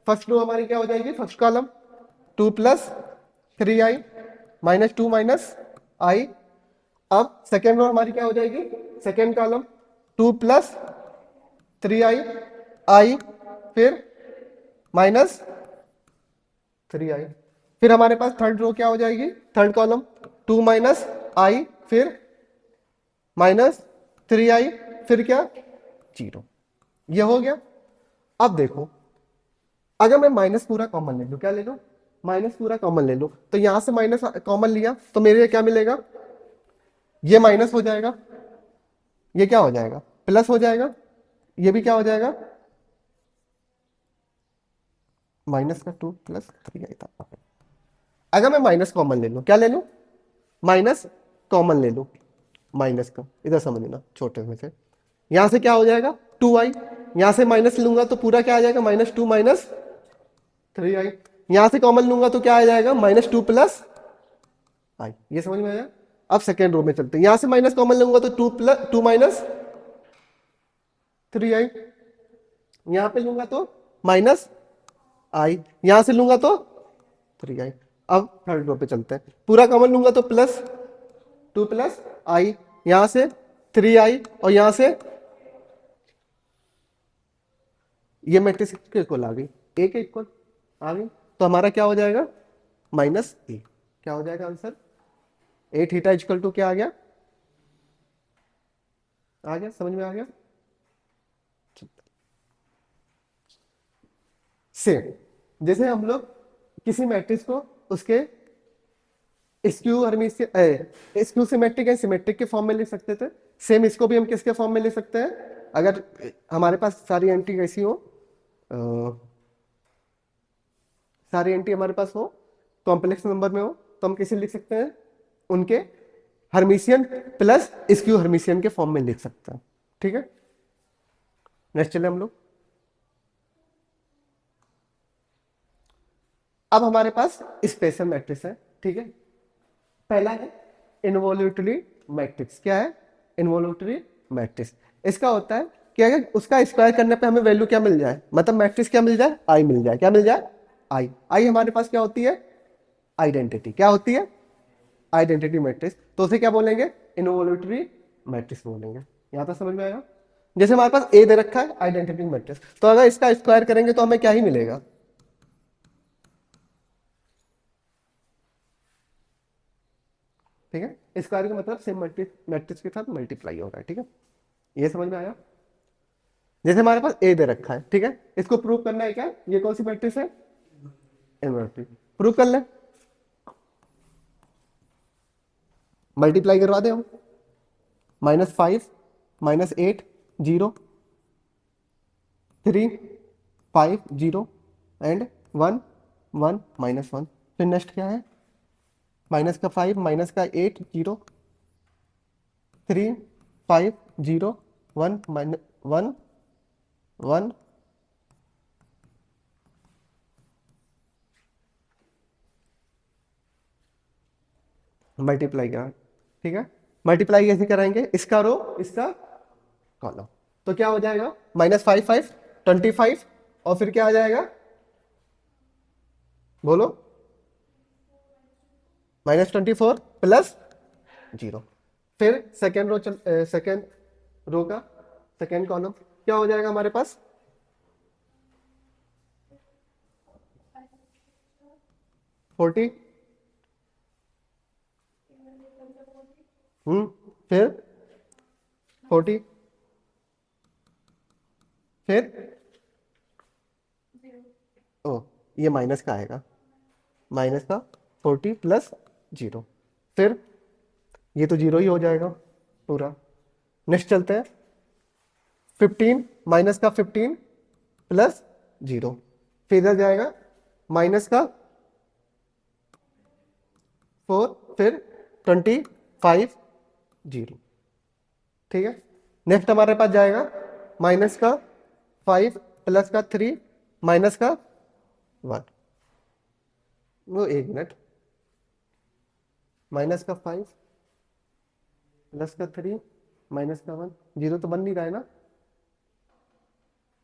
फर्स्ट रो हमारी क्या हो जाएगी? First column 2 plus 3i -2 minus I. अब सेकेंड रो हमारी क्या हो जाएगी? सेकेंड कॉलम 2 प्लस 3i आई, फिर -3i। फिर हमारे पास थर्ड रो क्या हो जाएगी? थर्ड कॉलम 2 माइनस आई, फिर -3i, फिर क्या? 0। ये हो गया। अब देखो, अगर मैं माइनस पूरा कॉमन ले लूं, क्या ले लूं? माइनस पूरा कॉमन ले लूं, तो यहां से माइनस कॉमन लिया तो मेरे क्या मिलेगा? ये माइनस हो जाएगा, ये क्या हो जाएगा? प्लस हो जाएगा, ये भी क्या हो जाएगा? माइनस का 2 + 3 आई था। अगर मैं माइनस कॉमन ले लूं, क्या ले लूं, माइनस कॉमन ले लूं, माइनस का, इधर समझना छोटे में से, यहां से क्या हो जाएगा 2i, यहां से माइनस लूंगा तो पूरा क्या आ जाएगा -2 -3i, यहां से कॉमन लूंगा तो क्या आ जाएगा -2 + i। ये समझ में आया। अब सेकेंड रो में चलते हैं, यहां से माइनस कॉमन लूंगा तो 2 -3i, यहां पे लूंगा तो -i, यहां से लूंगा तो 3i। अब थर्ड रो पे चलते हैं, पूरा कॉमन लूंगा तो +2 + i, यहां से 3i, और यहां से ये मैट्रिक्स के इक्वल आ गई, ए के इक्वल आ गई, तो हमारा क्या हो जाएगा -a। क्या हो जाएगा answer, A theta equal to क्या आ गया, समझ में आ गया। सेम जैसे हम लोग किसी मैट्रिक्स को उसके skew Hermitian skew symmetric and symmetric के फॉर्म में लिख सकते थे, सेम इसको भी हम किसके फॉर्म में लिख सकते हैं, अगर हमारे पास सारी एंटी कैसी हो, अ, सारी एंटी हमारे पास हो, कॉम्प्लेक्स नंबर में हो, तो हम कैसे लिख सकते हैं, उनके हर्मिशियन प्लस स्क्यू हर्मिशियन के फॉर्म में लिख सकते हैं। ठीक है, नेक्स्ट चले हम लोग। अब हमारे पास स्पेशल मैट्रिक्स है। ठीक है, पहला है इनवॉल्यूटरी मैट्रिक्स। क्या है इनवॉल्यूटरी मैट्रिक्स, इसका होता है कि अगर उसका स्क्वायर करने पे हमें वैल्यू क्या मिल जाए, मतलब मैट्रिक्स क्या मिल जाए, आई मिल जाए। क्या मिल जाए, आई। आई हमारे पास क्या होती है, आइडेंटिटी। क्या होती है, आइडेंटिटी मैट्रिक्स, तो उसे क्या बोलेंगे, इनवॉल्यूटरी मैट्रिक्स बोलेंगे। यहां तक समझ में आएगा। जैसे हमारे पास ए दे रखा है आइडेंटिटी मैट्रिक्स, तो अगर इसका स्क्वायर करेंगे तो हमें क्या ही मिलेगा, ठीक है, स्क्वायर का मतलब सेम मैट्रिक्स के साथ मल्टीप्लाई हो रहा है। ठीक है, ये समझ में आया। जैसे हमारे पास ए दे रखा है, ठीक है, इसको प्रूव करना है, क्या ये कौन सी मैट्रिक्स है, इनवर्टिंग, प्रूव कर ले, मल्टीप्लाई करवा दे हम, -5 -8 0 3 5 0 एंड 1 1 -1। फिर नेक्स्ट क्या है, -5 -8 0 3 5 0 1 1 1। मल्टीप्लाई करा, ठीक है, मल्टीप्लाई कैसे कराएंगे, इसका रो इसका कॉलम, तो क्या हो जाएगा -5 5 25, और फिर क्या आ जाएगा, बोलो, -24 +0। फिर सेकेंड रो सेकेंड रो का सेकेंड कॉलम क्या हो जाएगा हमारे पास, 40, फिर 40, फिर ओ, ये माइनस का आएगा, माइनस का 40 +0, फिर ये तो जीरो ही हो जाएगा पूरा। नेक्स्ट चलते हैं, 15 -15 +0, फिर इधर जाएगा -4, फिर 25 0। ठीक है, नेक्स्ट हमारे पास जाएगा -5 +3 -1। वो एक मिनट, -5 +3 -1, जीरो तो बन नहीं रहा है ना,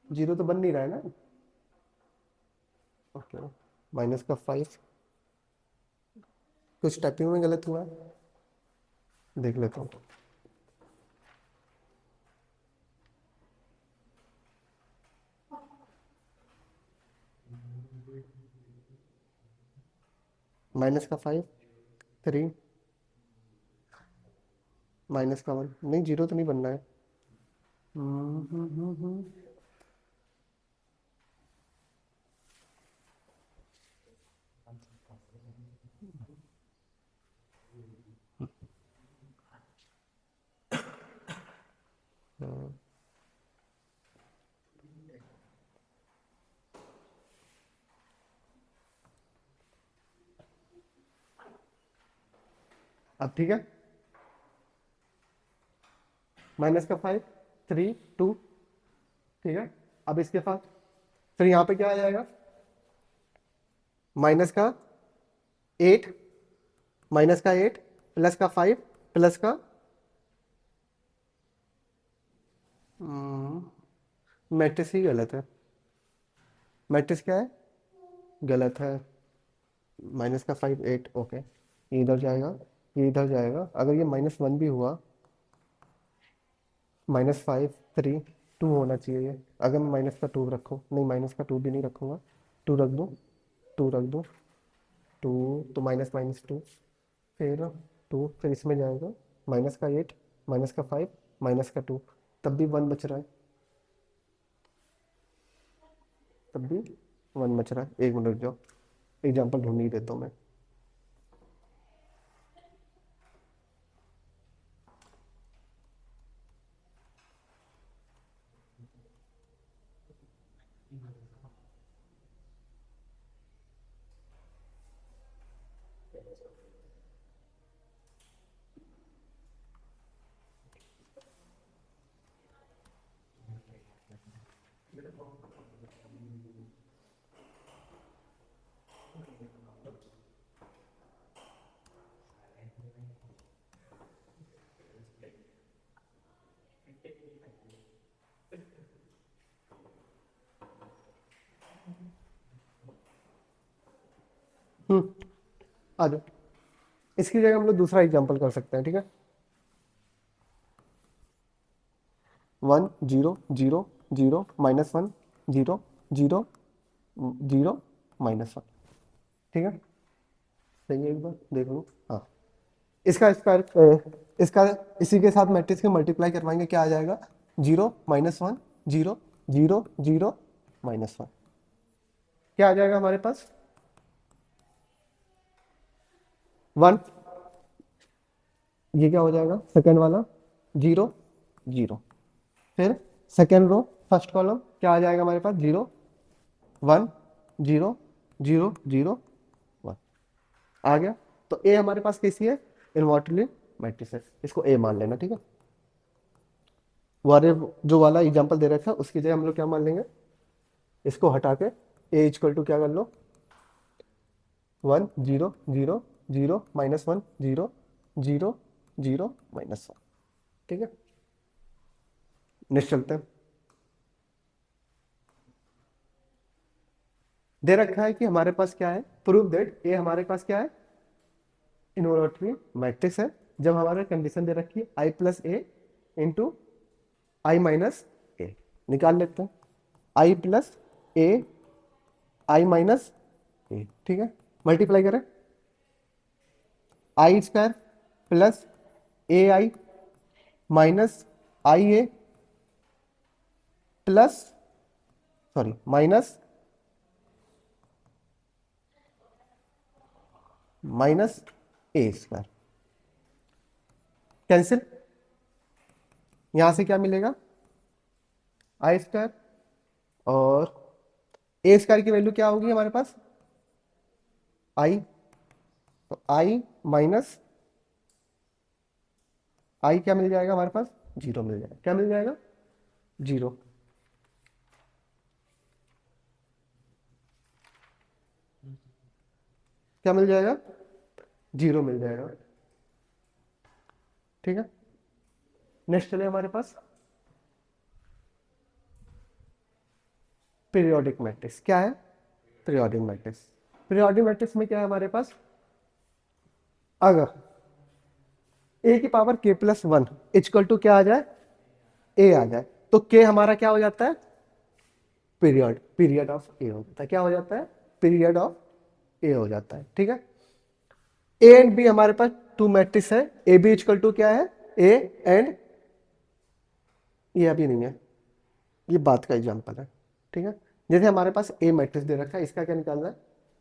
जीरो तो बन नहीं रहा है ना, ओके, -5, कुछ टाइपिंग में गलत हुआ है, देख लेता हूँ। -5 3 -1, नहीं जीरो तो नहीं बनना है। हम्म, हम्म, हम्म, हम्म। अब ठीक है, माइनस का 5, 3, 2, ठीक है। अब इसके पास फिर यहाँ पे क्या आ जाएगा, माइनस का 8, माइनस का 8 प्लस का 5 प्लस का मैट्रिक्स ही गलत है, मैट्रिक्स क्या है, गलत है। माइनस का 5, 8, ओके, ये इधर जाएगा, ये इधर जाएगा। अगर ये -1 भी हुआ, -5, 3, 2 होना चाहिए ये। अगर मैं माइनस का 2 रखूँ, नहीं माइनस का 2 भी नहीं रखूँगा, 2 रख दूँ, 2 रख दूँ, 2 तो माइनस माइनस 2, फिर 2, फिर इसमें जाएगा माइनस का 8, माइनस का 5, माइनस का 2, तब भी 1 बच रहा है, तब भी 1 बच रहा है। एक मिनट रुक जाओ, एग्जाम्पल ढूंढ ही देता हूँ मैं। आ जाओ, इसकी जगह हम लोग दूसरा एग्जाम्पल कर सकते हैं, ठीक है। 1, 0, 0, 0, -1, 0, 0, 0, -1, ठीक है। सही है, एक बार देख लो। हाँ, इसका स्क्वायर, इसका इसी के साथ मैट्रिक्स के मल्टीप्लाई करवाएंगे, क्या आ जाएगा, 0, -1, 0, 0, 0, -1, क्या आ जाएगा हमारे पास, 1। ये क्या हो जाएगा, सेकेंड वाला 0, 0, फिर सेकेंड रो फर्स्ट कॉलम क्या आ जाएगा हमारे पास, 0, 1, 0, 0, 0, 1 आ गया। तो ए हमारे पास कैसी है, इनवर्टिबली मैट्रिक्स है, इसको ए मान लेना, ठीक है। वाले जो वाला एग्जांपल दे रखा है उसकी जगह हम लोग क्या मान लेंगे, इसको हटा के ए इक्वल टू क्या कर लो, 1, 0, 0, 0, -1, 0, 0, 0, -1, ठीक है। नेक्स्ट चलते हैं। दे रखा है कि हमारे पास क्या है, प्रूव दैट ए हमारे पास क्या है, इनवॉल्यूटरी मैट्रिक्स है। जब हमारे कंडीशन दे रखी है आई प्लस ए इंटू आई माइनस ए, निकाल लेते हैं, आई प्लस ए आई माइनस ए, ठीक है। मल्टीप्लाई करें, आई स्क्वायर प्लस ए आई माइनस आई ए प्लस, सॉरी, माइनस माइनस ए स्क्वायर, कैंसिल, यहां से क्या मिलेगा, आई स्क्वायर, और ए स्क्वायर की वैल्यू क्या होगी हमारे पास, आई, तो आई माइनस आई क्या मिल जाएगा हमारे पास, 0 मिल जाएगा, क्या मिल जाएगा, 0, क्या मिल जाएगा, 0 मिल जाएगा, ठीक है। नेक्स्ट चले हमारे पास पीरियोडिक मैट्रिक्स, क्या है, पीरियोडिक मैट्रिक्स। पीरियोडिक मैट्रिक्स में क्या है हमारे पास, अगर ए की power k plus 1 equal to क्या आ जाए, ए आ जाए, तो k हमारा क्या हो जाता है, पीरियड, पीरियड ऑफ ए हो जाता है, क्या हो जाता है, पीरियड ऑफ ए हो जाता है, ठीक है। ए एंड बी हमारे पास टू मैट्रिक्स है, ए बी इक्वल टू क्या है, ए एंड, ये अभी नहीं है, ये बात का एग्जांपल है, ठीक है। जैसे हमारे पास ए मैट्रिक्स दे रखा है, इसका क्या निकालना है,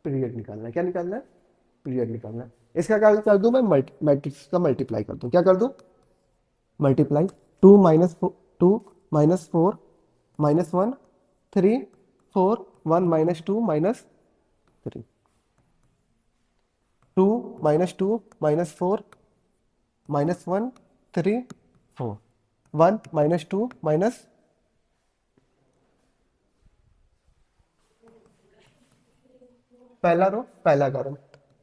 पीरियड निकालना है, क्या निकालना है, पीरियड निकालना है। इसका क्या कर दूं मैं, मैट्रिक्स का मल्टीप्लाई कर दूं, क्या कर दूं, मल्टीप्लाई, 2 माइनस 2 -4 -1 3 4 1 -2 -3 2 -2 -4 -1 3 4, 1 -2 माइनस पहला रो पहला कॉलम,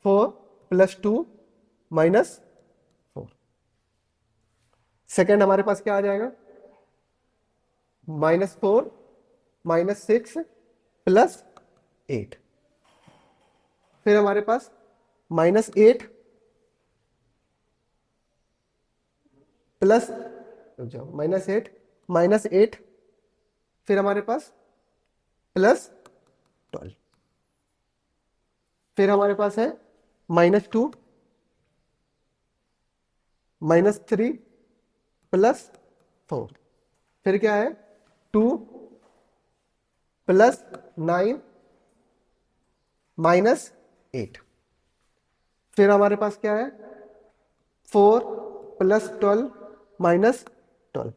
4 + 2 -4। सेकेंड हमारे पास क्या आ जाएगा, -4 -6 +8। फिर हमारे पास -8 प्लस, रुक जाओ, -8 फिर हमारे पास +12। फिर हमारे पास है -2 -3 +4। फिर क्या है, 2 +9 -8। फिर हमारे पास क्या है, 4 +12 -12।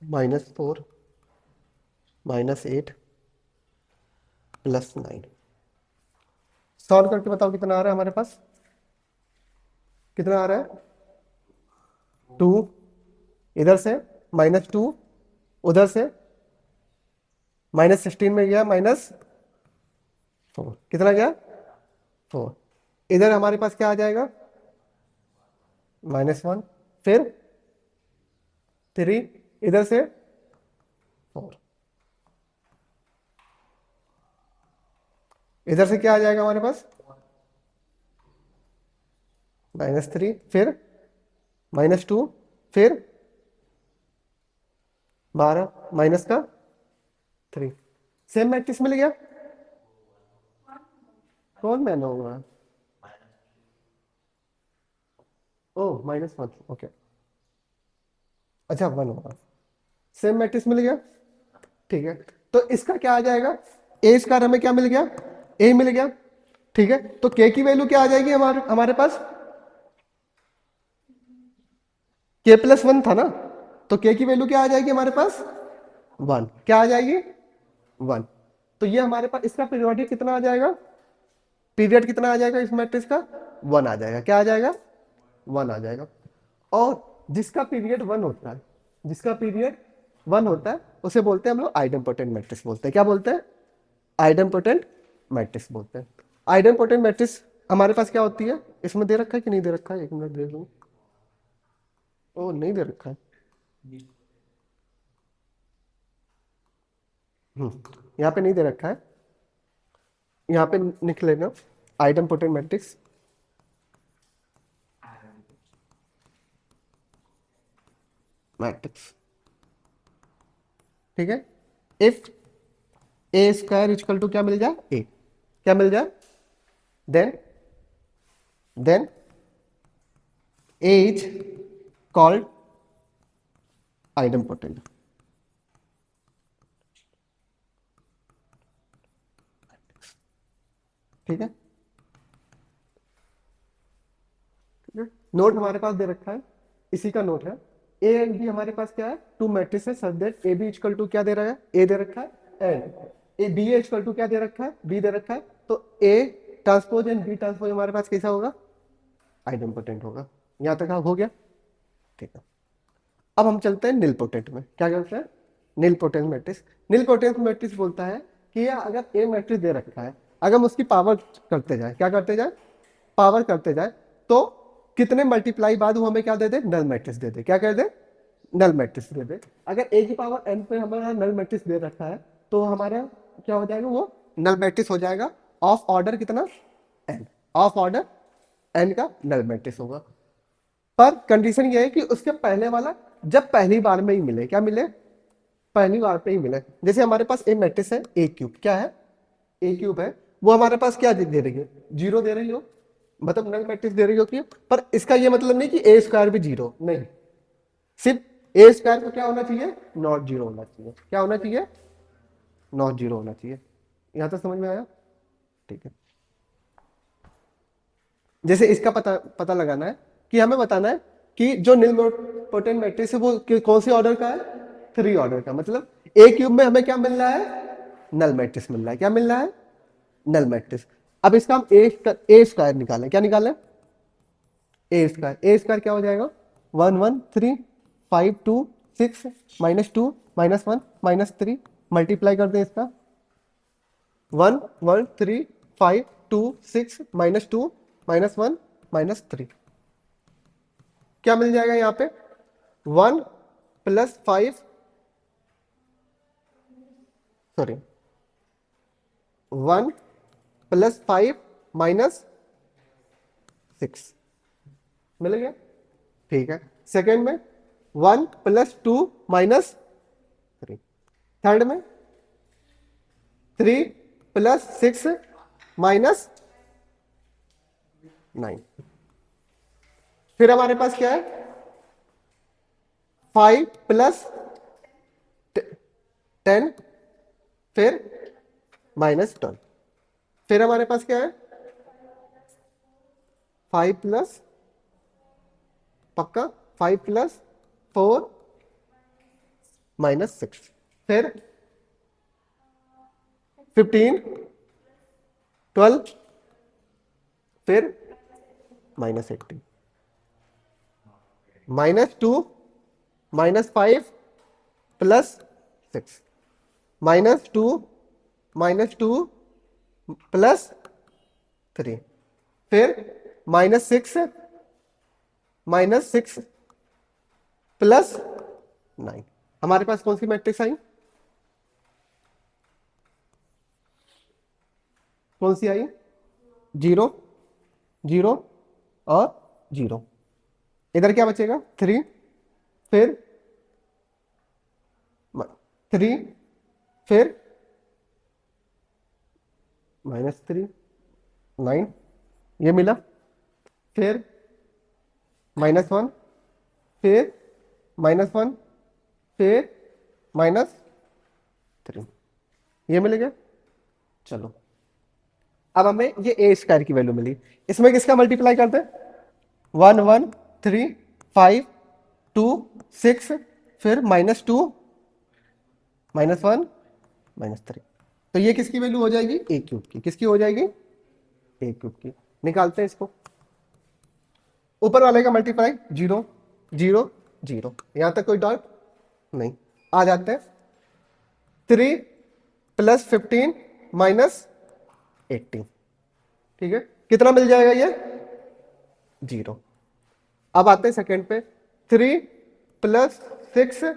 -4 -8 +9। सॉल्व करके बताओ कितना आ रहा है हमारे पास, कितना आ रहा है, 2 इधर से, -2 उधर से, -16 में गया -4, कितना गया, 4। इधर हमारे पास क्या आ जाएगा, -1, फिर 3, इधर से 4, इधर से क्या आ जाएगा हमारे पास, -3, फिर -2, फिर 12 माइनस का 3। सेम मैट्रिक्स मिल गया, कौन मैन होगा, ओह -1, ओके, अच्छा 1 होगा। सेम मैट्रिक्स मिल गया, ठीक है। तो इसका क्या आ जाएगा, ए स्क्वायर हमें क्या मिल गया, ए मिल गया, ठीक है। तो के की वैल्यू क्या आ जाएगी हमारे हमारे पास, k+1 था ना, तो के की वैल्यू क्या आ जाएगी हमारे पास, 1। क्या आ जाएगी, 1। तो ये हमारे पास इसका पीरियोडिक कितना आ जाएगा, पीरियड कितना आ जाएगा इस मैट्रिक्स का, 1 आ जाएगा। क्या आ जाएगा, 1 आ जाएगा। और जिसका पीरियड 1 होता है, जिसका पीरियड 1 होता है, उसे बोलते हैं हम लोग आइडेम्पोटेंट मैट्रिक्स बोलते हैं। क्या बोलते हैं, आइडेम्पोटेंट मैट्रिक्स बोलते हैं। आइडेम्पोटेंट मैट्रिक्स हमारे पास क्या होती है, इसमें दे रखा है कि नहीं दे रखा है, एक मिनट दे दूं, ओ नहीं दे रखा है, यहाँ पे नहीं दे रखा है, यहाँ पे लिख लेना आइडेम्पोटेंट मैट्रिक्स, मैट्रिक्स, ठीक है। If A square equal to क्या मिल जाए, ए, क्या मिल जाए, then A is called idempotent, ठीक है। नोट हमारे पास दे रखा है, इसी का नोट है। ए एंड बी हमारे पास क्या है, टू मैट्रिक्स है such that A B equal to क्या दे रहा है, ए दे रखा है, and A B equal to क्या दे रखा है, बी दे रखा है। तो A transpose and B transpose हमारे पास कैसा होगा, आइडेम्पोटेंट होगा। यहां तक हो गया, ठीक है। अब हम चलते हैं नील पोटेंट में। क्या करते हैं, नील पोटेंट मैट्रिक्स। नील पोटेंट मैट्रिक्स बोलता है कि अगर ए मैट्रिक्स दे रखा है, अगर हम उसकी पावर करते जाए, क्या करते जाए, पावर करते जाए, तो कितने मल्टीप्लाई बाद वो हमें क्या दे दे, नल मैट्रिक्स दे दे। क्या कर दे, नल मैट्रिक्स दे दे। अगर ए की पावर एन पे हमारा नल मैट्रिक्स दे रखा है, तो हमारा क्या हो जाएगा, वो नल मैट्रिक्स हो जाएगा ऑफ ऑर्डर कितना, एन, ऑफ ऑर्डर एन का नल मैट्रिक्स होगा। पर कंडीशन ये है कि उसके पहले वाला जब पहली बार में ही मिले, क्या मिले, पहली बार पे ही मिले। जैसे हमारे पास ए मैट्रिक्स है, ए क्यूब, क्या है, ए क्यूब है, वो हमारे पास क्या दे रही है, 0 दे रही हो, मतलब नल मैट्रिक्स दे रही होती है। पर इसका ये मतलब नहीं कि ए स्क्वायर भी 0 नहीं, सिर्फ ए स्क्वायर को क्या होना चाहिए, नॉट 0 होना चाहिए। क्या होना चाहिए, नॉट 0 होना चाहिए। यहां तक समझ में आया, ठीक है। जैसे इसका पता पता लगाना है कि हमें बताना है कि जो निलपोटेंट मैट्रिक्स है वो कौन सी ऑर्डर का है, 3 ऑर्डर का। मतलब ए क्यूब में हमें क्या मिल रहा है, नल मैट्रिक्स मिल रहा है। क्या मिल रहा है, नल मैट्रिक्स। अब इसका हम ए स्क्वायर निकालें। क्या निकालें, ए स्क्वायर। ए स्क्वायर क्या हो जाएगा, 1 1 3 5 2 6 -2 -1 -3, मल्टीप्लाई कर दें इसका, 1 1 3 5 2 6 -2 -1 -3। क्या मिल जाएगा यहाँ पे, 1 + 5, सॉरी 1 + 5 -6 मिल गया। ठीक है, सेकंड में 1 + 2 -3, थर्ड में 3 + 6 -9। फिर हमारे पास क्या है, 5 + 10, फिर -12। फिर हमारे पास क्या है, 5 प्लस, पक्का 5 + 4 -6, फिर 15 12, फिर -18, -2 -5 + 6, -2 -2 + 3, फिर -6 -6 + 9। हमारे पास कौन सी मैट्रिक्स आई, कौन सी आई, 0 0 और 0। इधर क्या बचेगा, 3, फिर 3, फिर -3 9, ये मिला। फिर -1, फिर -1, फिर -3, ये मिल गया। चलो अब हमें ये ए स्क्वायर की वैल्यू मिली, इसमें किसका मल्टीप्लाई करते हैं, 1 1 3 5 2 6, फिर -2 -1 -3। तो ये किसकी वैल्यू हो जाएगी, ए क्यूब की। किसकी हो जाएगी, ए क्यूब की। निकालते हैं इसको, ऊपर वाले का मल्टीप्लाई 0 0 0, यहां तक कोई डाउट नहीं। आ जाते हैं 3 + 15 -18, ठीक है, कितना मिल जाएगा ये, 0। अब आते हैं सेकंड पे, 3 + 6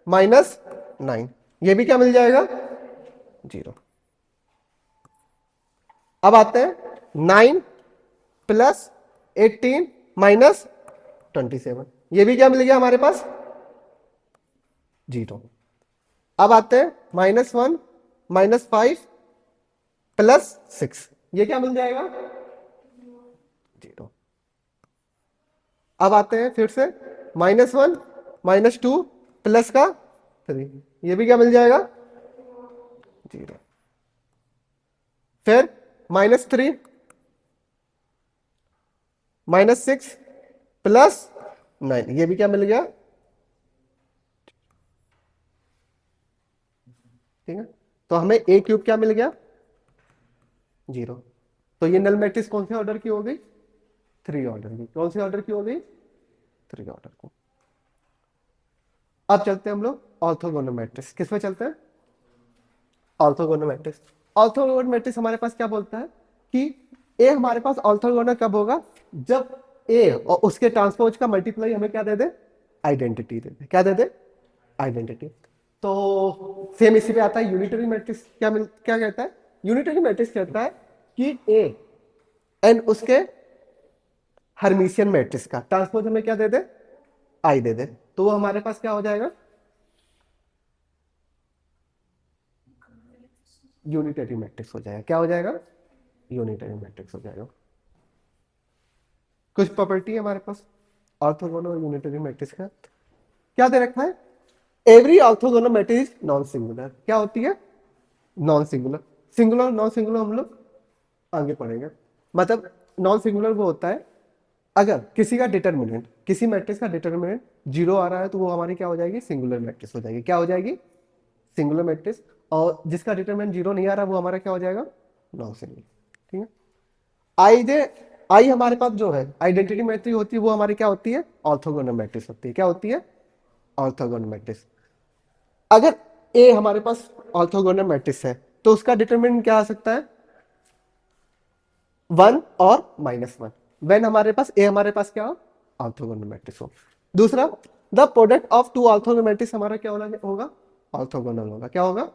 -9, ये भी क्या मिल जाएगा, 0। अब आते हैं 9 + 18 -27, ये भी क्या मिल गया हमारे पास, 0। अब आते हैं -1 -5 + 6, ये क्या मिल जाएगा, 0। अब आते हैं फिर से -1 -2 प्लस का 3, ये भी क्या मिल जाएगा, 0। फिर -3 -6 + 9, ये भी क्या मिल गया, ठीक है। तो हमें ए क्यूब क्या मिल गया, 0। तो ये नल मैट्रिक्स कौन से ऑर्डर की हो गई, 3 ऑर्डर की। कौन से ऑर्डर की हो गई, 3 ऑर्डर को। अब चलते हैं हम लोग ऑर्थोगोनल मैट्रिक्स। किसमें चलते हैं, ऑर्थोगोनल मैट्रिक्स। ऑर्थोगोनल मैट्रिक्स हमारे पास क्या बोलता है कि ए हमारे पास ऑर्थोगोनल कब होगा, जब ए और उसके ट्रांसपोज का मल्टीप्लाई हमें क्या दे दे, आइडेंटिटी दे दे। क्या दे दे, आइडेंटिटी। तो सेम इसी पे आता है यूनिटरी मैट्रिक्स। क्या कहता है, यूनिटरी मैट्रिक्स कहता है कि ए एंड उसके हर्मिशियन मैट्रिक्स का ट्रांसपोज हमें क्या दे दे, आई दे दे। तो वो हमारे पास क्या हो जाएगा, यूनिटरी मैट्रिक्स हो जाएगा। क्या हो जाएगा, यूनिटरी मैट्रिक्स हो जाएगा। कुछ प्रॉपर्टी है हमारे पास ऑर्थोगोनल और यूनिटरी मैट्रिक्स का। क्या दे रखा है, every orthogonal matrix non singular. क्या होती है, non singular. Singular non singular हम लोग आगे पढ़ेंगे। मतलब नॉन सिंगुलर वो होता है अगर किसी का डिटर्मिनेंट, किसी मैट्रिक्स का डिटर्मिनेंट 0 आ रहा है तो वो हमारी क्या हो जाएगी, सिंगुलर मैट्रिक्स हो जाएगी। क्या हो जाएगी, सिंगुलर मैट्रिक्स। और जिसका डिटर्मिनेंट 0 नहीं आ रहा वो हमारा क्या हो जाएगा, नॉन सिंगुलर। ठीक है। आई जे आई हमारे पास जो है आइडेंटिटी मैट्रिक्स होती है वो हमारी क्या होती है, ऑर्थोगोनल मैट्रिक्स होती है। क्या होती है, ऑर्थोगोनल मैट्रिक्स। अगर ए हमारे पास ऑर्थोगोनल मैट्रिक्स है तो उसका डिटरमिनेंट क्या आ सकता है, 1 और -1, व्हेन हमारे पास ए हमारे पास क्या हो, ऑर्थोगोनल मैट्रिक्स हो। दूसरा, the product of two orthogonal matrix हमारा क्या होगा, ऑर्थोगोनल होगा। क्या होगा,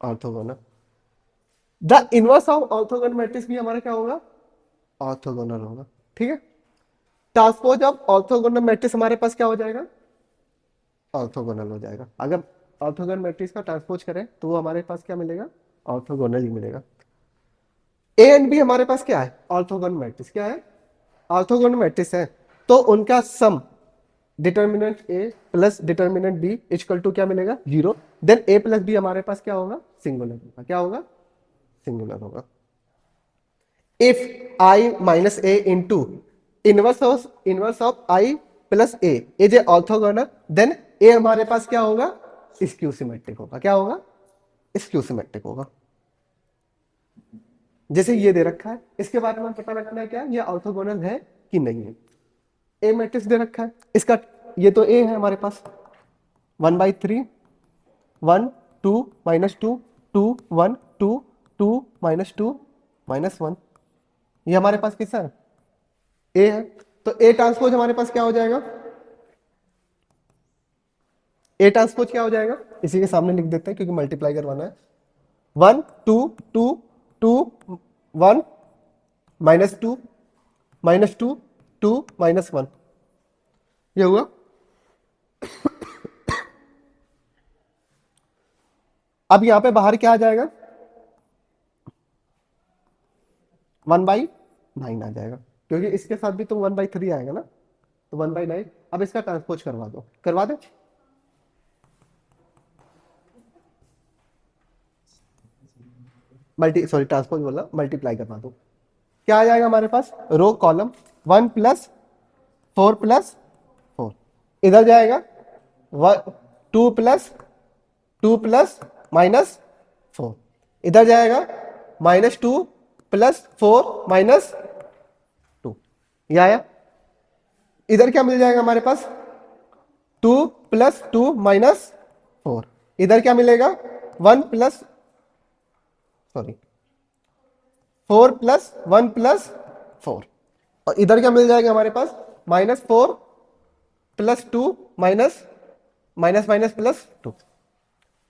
orthogonal. The inverse of orthogonal matrix भी हमारा क्या होगा, ऑर्थोगोनल होगा। ठीक है। ट्रांसपोज ऑफ ऑर्थोगोनल मैट्रिक्स हमारे पास क्या हो जाएगा, ऑर्थोगोनल हो जाएगा। अगर ऑर्थोगोनल मैट्रिक्स का ट्रांसपोज करें तो वो हमारे पास क्या मिलेगा, ऑर्थोगोनल ही मिलेगा। ए एंड बी हमारे पास क्या है, ऑर्थोगोनल मैट्रिक्स। क्या है, ऑर्थोगोनल मैट्रिक्स है, तो उनका sum determinant A plus determinant B equal to क्या मिलेगा, 0। देन ए प्लस बी हमारे पास क्या होगा, सिंगुलर होगा। क्या होगा, सिंगुलर होगा। If I minus A into inverse of I plus A is A orthogonal, then A हमारे पास क्या होगा, स्क्यू सिमेट्रिक होगा। क्या होगा, स्क्यू सिमेट्रिक होगा। जैसे ये दे रखा है, इसके बारे में पता रखना है क्या, ये ऑर्थोगोनल है कि नहीं है। ए मैट्रिक्स दे रखा है, इसका ये तो ए है हमारे पास, 1/3, 1 2 -2 2 1 2 2 -2 -1, ये हमारे पास किसका है, ए है। तो ए ट्रांसपोज हमारे पास क्या हो जाएगा, ए ट्रांसपोज क्या हो जाएगा, इसी के सामने लिख देते हैं क्योंकि मल्टीप्लाई करवाना है। 1 2 2 2 1 -2 -2 2 -1, ये हुआ। अब यहां पे बाहर क्या आ जाएगा, 1/9 आ जाएगा, क्योंकि इसके साथ भी तो 1/3 आएगा ना, तो 1/9। अब इसका ट्रांसपोज करवा दो, करवा दे। सॉरी ट्रांसपोज बोला, मल्टीप्लाई करवा दो। क्या आ जाएगा हमारे पास, रो कॉलम 1 + 4 + 4, इधर जाएगा 2 + 2 + -4, इधर जाएगा -2 + 4 -2, ये आया। इधर क्या मिल जाएगा हमारे पास, 2 + 2 -4, इधर क्या मिलेगा, 1 + सॉरी 4 + 1 + 4, और इधर क्या मिल जाएगा हमारे पास, -4 + 2 माइनस माइनस +2।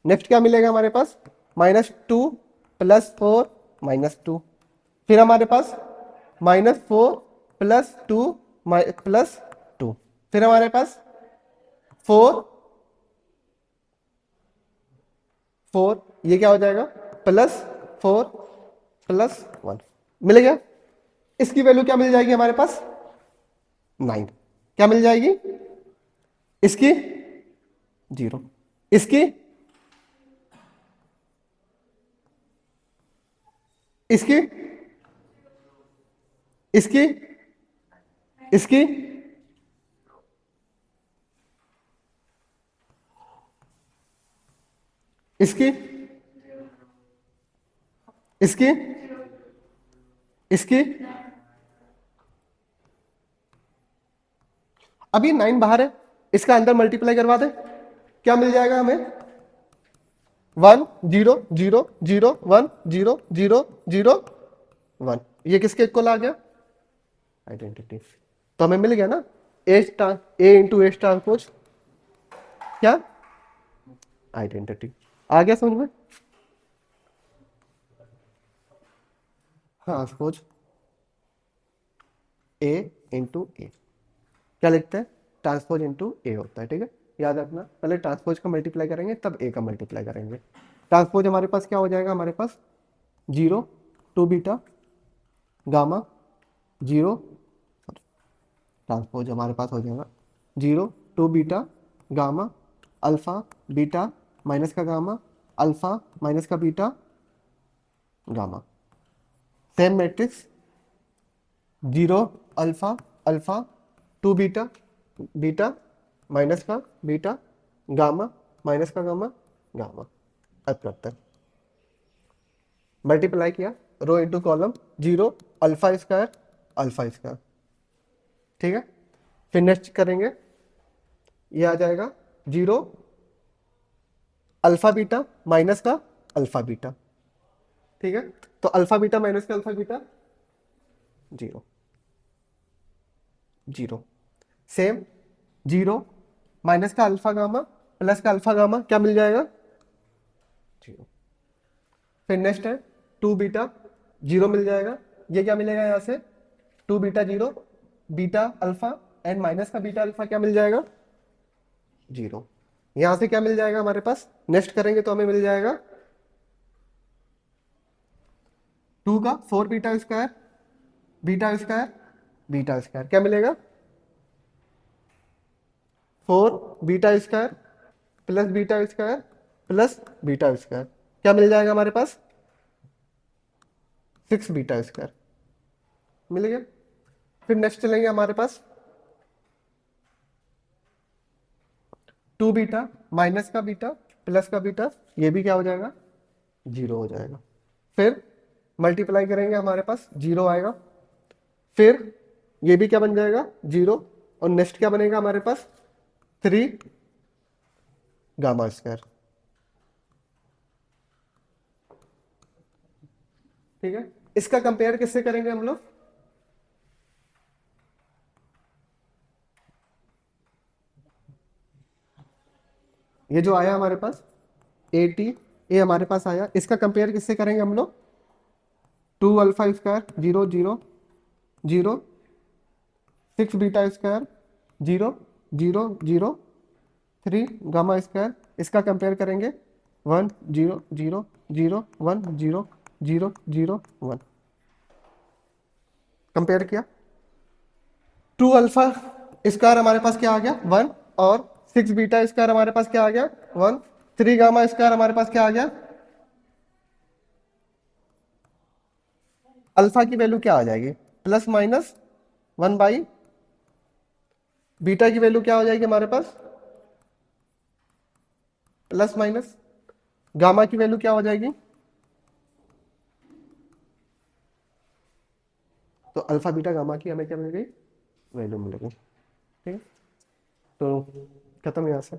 नेक्स्ट क्या मिलेगा हमारे पास, -2 + 4 -2, फिर हमारे पास -4 + 2 +2, फिर हमारे पास 4 4, ये क्या हो जाएगा, +4 +1, मिल गया। इसकी वैल्यू क्या मिल जाएगी हमारे पास, 9। क्या मिल जाएगी, इसकी 0, इसकी इसकी इसकी इसकी इसकी इसकी इसकी अभी 9 बाहर है, इसका अंदर मल्टीप्लाई करवा दे, क्या मिल जाएगा हमें, 1 0 0 0 1 0 0 0 1, ये किसके इक्वल आ गया, आइडेंटिटी। तो हमें मिल गया ना, ए इंटू एस ट्रांसपोज क्या, आइडेंटिटी। आ गया समझ में, हाँ सपोज ए इंटू ए, क्या लिखते हैं, ट्रांसपोज इंटू ए होता है। ठीक है, याद रखना, पहले ट्रांसपोज का मल्टीप्लाई करेंगे तब ए का मल्टीप्लाई करेंगे। ट्रांसपोज हमारे पास क्या हो जाएगा, हमारे पास 0 2 बीटा गामा 0, ट्रांसपोज हमारे पास हो जाएगा 0 2 beta gamma alpha beta minus का गामा अल्फा माइनस का beta gamma. Same matrix zero alpha alpha two beta beta minus का बीटा गामा माइनस का गामा गामा। अब करते हैं, मल्टीप्लाई किया row into column, zero alpha square alpha square, ठीक है। फिर नेक्स्ट करेंगे, ये आ जाएगा जीरो अल्फा बीटा माइनस का अल्फा बीटा, ठीक है। तो अल्फा बीटा माइनस का alpha beta zero zero. Same zero minus का अल्फा गामा प्लस का अल्फा गामा क्या मिल जाएगा, जीरो। फिर नेक्स्ट है टू बीटा जीरो मिल जाएगा, ये क्या मिलेगा यहां से, two beta zero beta alpha and minus का बीटा अल्फा क्या मिल जाएगा, जीरो। यहां से क्या मिल जाएगा हमारे पास, नेक्स्ट करेंगे तो हमें मिल जाएगा टू का four beta square beta square क्या मिलेगा, four beta square plus beta square क्या मिल जाएगा हमारे पास, सिक्स बीटा स्क्वायर मिल गया। फिर नेक्स्ट चलेंगे हमारे पास टू बीटा माइनस का बीटा प्लस का बीटा, ये भी क्या हो जाएगा, जीरो हो जाएगा। फिर मल्टीप्लाई करेंगे हमारे पास जीरो आएगा, फिर ये भी क्या बन जाएगा, जीरो। और नेक्स्ट क्या बनेगा हमारे पास, थ्री गामा स्क्वायर, ठीक है। इसका कंपेयर किससे करेंगे हम लोग, ये जो आया हमारे पास एटी ए हमारे पास आया, इसका कंपेयर किससे करेंगे हम लोग, two alpha square zero zero zero six beta square zero zero zero three gamma square, इसका कंपेयर करेंगे one zero zero zero one zero zero zero one. Compare किया, टू अल्फा स्क्वायर हमारे पास क्या आ गया, वन। और सिक्स बीटा स्क्वायर हमारे पास क्या आ गया, वन। थ्री गामा स्क्वायर हमारे पास क्या आ गया, अल्फा की वैल्यू क्या आ जाएगी, plus minus one by, beta की वैल्यू क्या हो जाएगी हमारे पास, प्लस माइनस, गामा की वैल्यू क्या हो जाएगी, तो अल्फा बीटा गामा की हमें क्या मिल गई, वैल्यू मिल गई, ठीक है। तो खत्म यहाँ से।